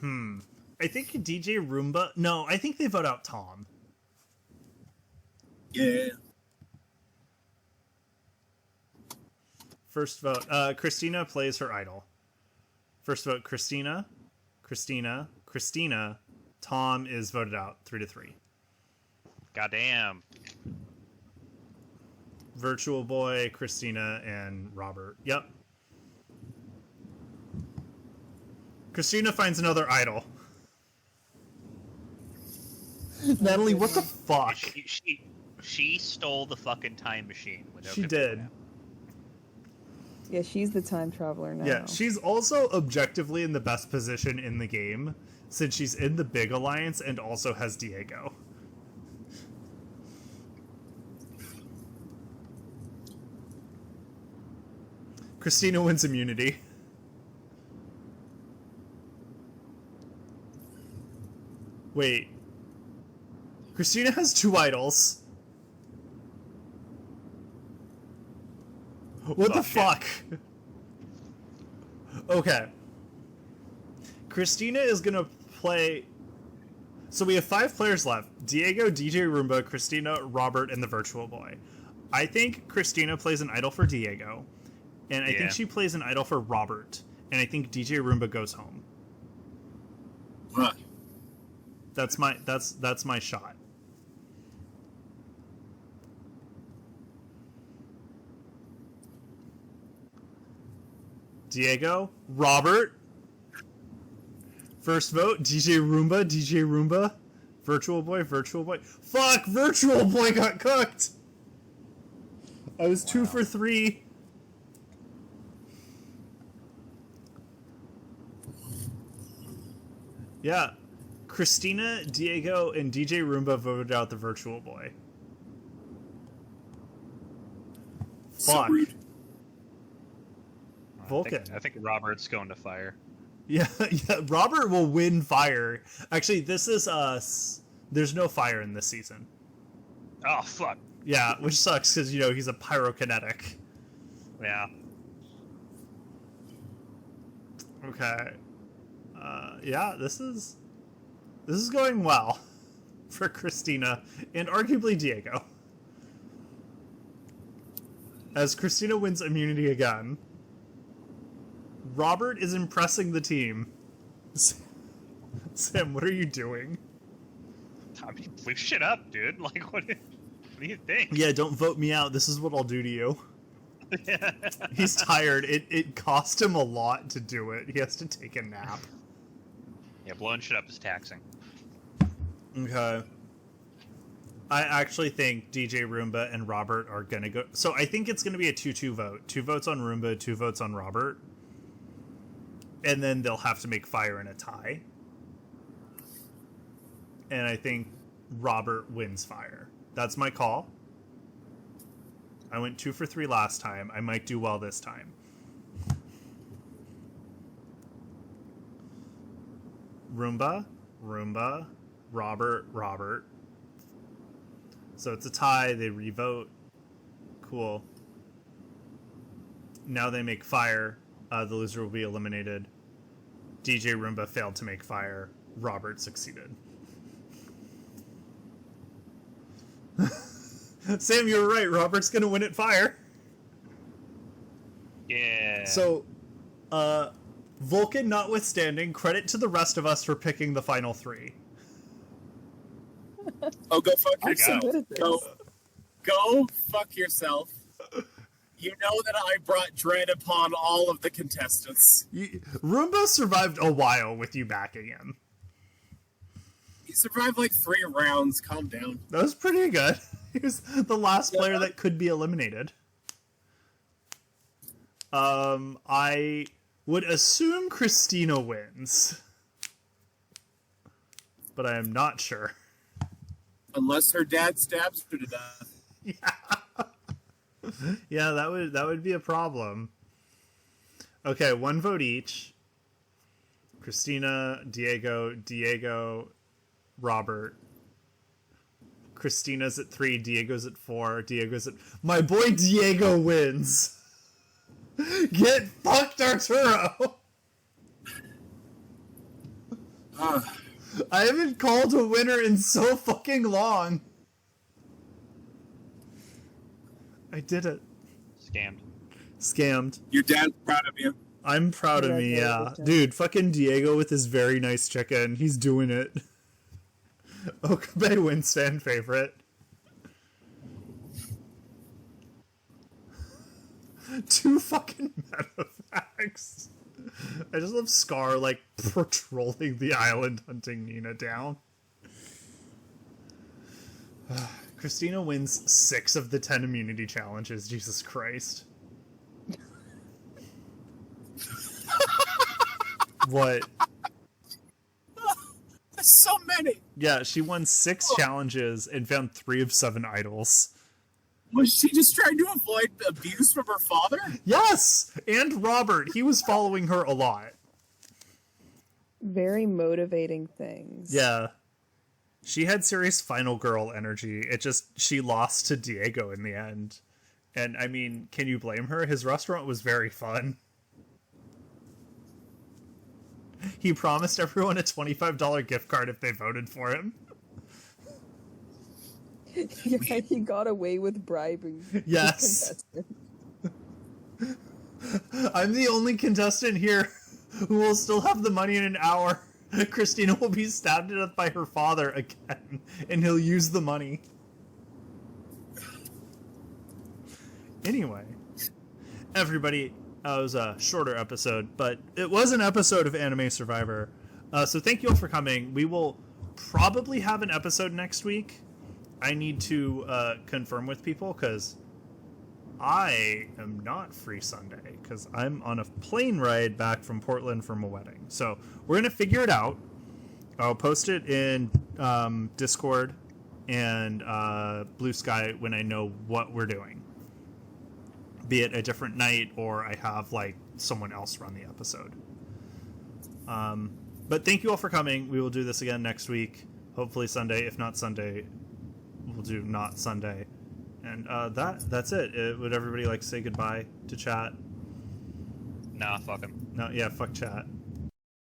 I think DJ Roomba... No, I think they vote out Tom. Yeah. First vote. Christina plays her idol. First vote, Christina. Tom is voted out 3-3. Goddamn. Virtual Boy, Christina, and Robert. Yep. Christina finds another idol. Natalie, what the fuck? She stole the fucking time machine. She did. Yeah, she's the time traveler now. Yeah, she's also objectively in the best position in the game, since she's in the big alliance and also has Diego. Christina wins immunity. Wait. Christina has 2 idols. What the fuck? Okay. Christina is gonna play... So we have 5 players left. Diego, DJ Roomba, Christina, Robert, and the Virtual Boy. I think Christina plays an idol for Diego. And I think she plays an idol for Robert. And I think DJ Roomba goes home. Huh. That's my shot. Diego, Robert. First vote, DJ Roomba, DJ Roomba. Virtual Boy, Virtual Boy. Fuck, Virtual Boy got cooked. I was 2 for 3. Yeah. Christina, Diego, and DJ Roomba voted out the Virtual Boy. So Fuck. rude. Vulcan. I think Robert's going to fire. Yeah, Robert will win fire. Actually, this is there's no fire in this season. Oh, fuck. Yeah, which sucks because, you know, he's a pyrokinetic. Yeah. Okay. Yeah, this is going well for Christina and arguably Diego. As Christina wins immunity again, Robert is impressing the team. Sam, what are you doing? I mean, blew shit up, dude. Like, what do you think? Yeah, don't vote me out. This is what I'll do to you. He's tired. It cost him a lot to do it. He has to take a nap. Yeah, blowing shit up is taxing. Okay. I actually think DJ Roomba and Robert are going to go... So I think it's going to be a 2-2 vote. 2 votes on Roomba, 2 votes on Robert. And then they'll have to make fire in a tie. And I think Robert wins fire. That's my call. I went 2 for 3 last time. I might do well this time. Roomba, Roomba, Robert, Robert. So it's a tie. They revote. Cool. Now they make fire. The loser will be eliminated. DJ Roomba failed to make fire. Robert succeeded. Sam, you were right. Robert's going to win at fire. Yeah. So, Vulcan notwithstanding, credit to the rest of us for picking the final 3. Oh, go fuck I yourself. got it. Go fuck yourself. You know that I brought dread upon all of the contestants. Roomba survived a while with you backing him. He survived like 3 rounds. Calm down. That was pretty good. He was the last player that could be eliminated. I would assume Christina wins. But I am not sure. Unless her dad stabs her to death. Yeah, that would be a problem. Okay, 1 vote each. Christina, Diego, Robert. Christina's at 3, Diego's at 4, Diego's at... My boy Diego wins! Get fucked, Arturo! I haven't called a winner in so fucking long. I did it. Scammed. Your dad's proud of you. I'm proud of me, yeah. Dude, fucking Diego with his very nice chicken. He's doing it. Okabe wins fan favorite. 2 fucking metavacs. I just love Scar, like, patrolling the island hunting Nina down. Christina wins 6 of the 10 immunity challenges. Jesus Christ. What? There's so many. Yeah, she won 6 challenges and found 3 of 7 idols. Was she just trying to avoid abuse from her father? Yes! And Robert, he was following her a lot. Very motivating things. Yeah. She had serious final girl energy. She lost to Diego in the end. And, I mean, can you blame her? His restaurant was very fun. He promised everyone a $25 gift card if they voted for him. Yeah, he got away with bribing. Yes. I'm the only contestant here who will still have the money in an hour. Christina will be stabbed to death by her father again, and he'll use the money. Anyway, everybody, it was a shorter episode, but it was an episode of Anime Survivor. So thank you all for coming. We will probably have an episode next week. I need to confirm with people because I am not free Sunday because I'm on a plane ride back from Portland from a wedding. So we're going to figure it out. I'll post it in Discord and Blue Sky when I know what we're doing. Be it a different night or I have like someone else run the episode. But thank you all for coming. We will do this again next week. Hopefully Sunday. If not Sunday, we'll do not Sunday. And that's it. Would everybody like to say goodbye to chat? Nah, fuck him. No, yeah, fuck chat.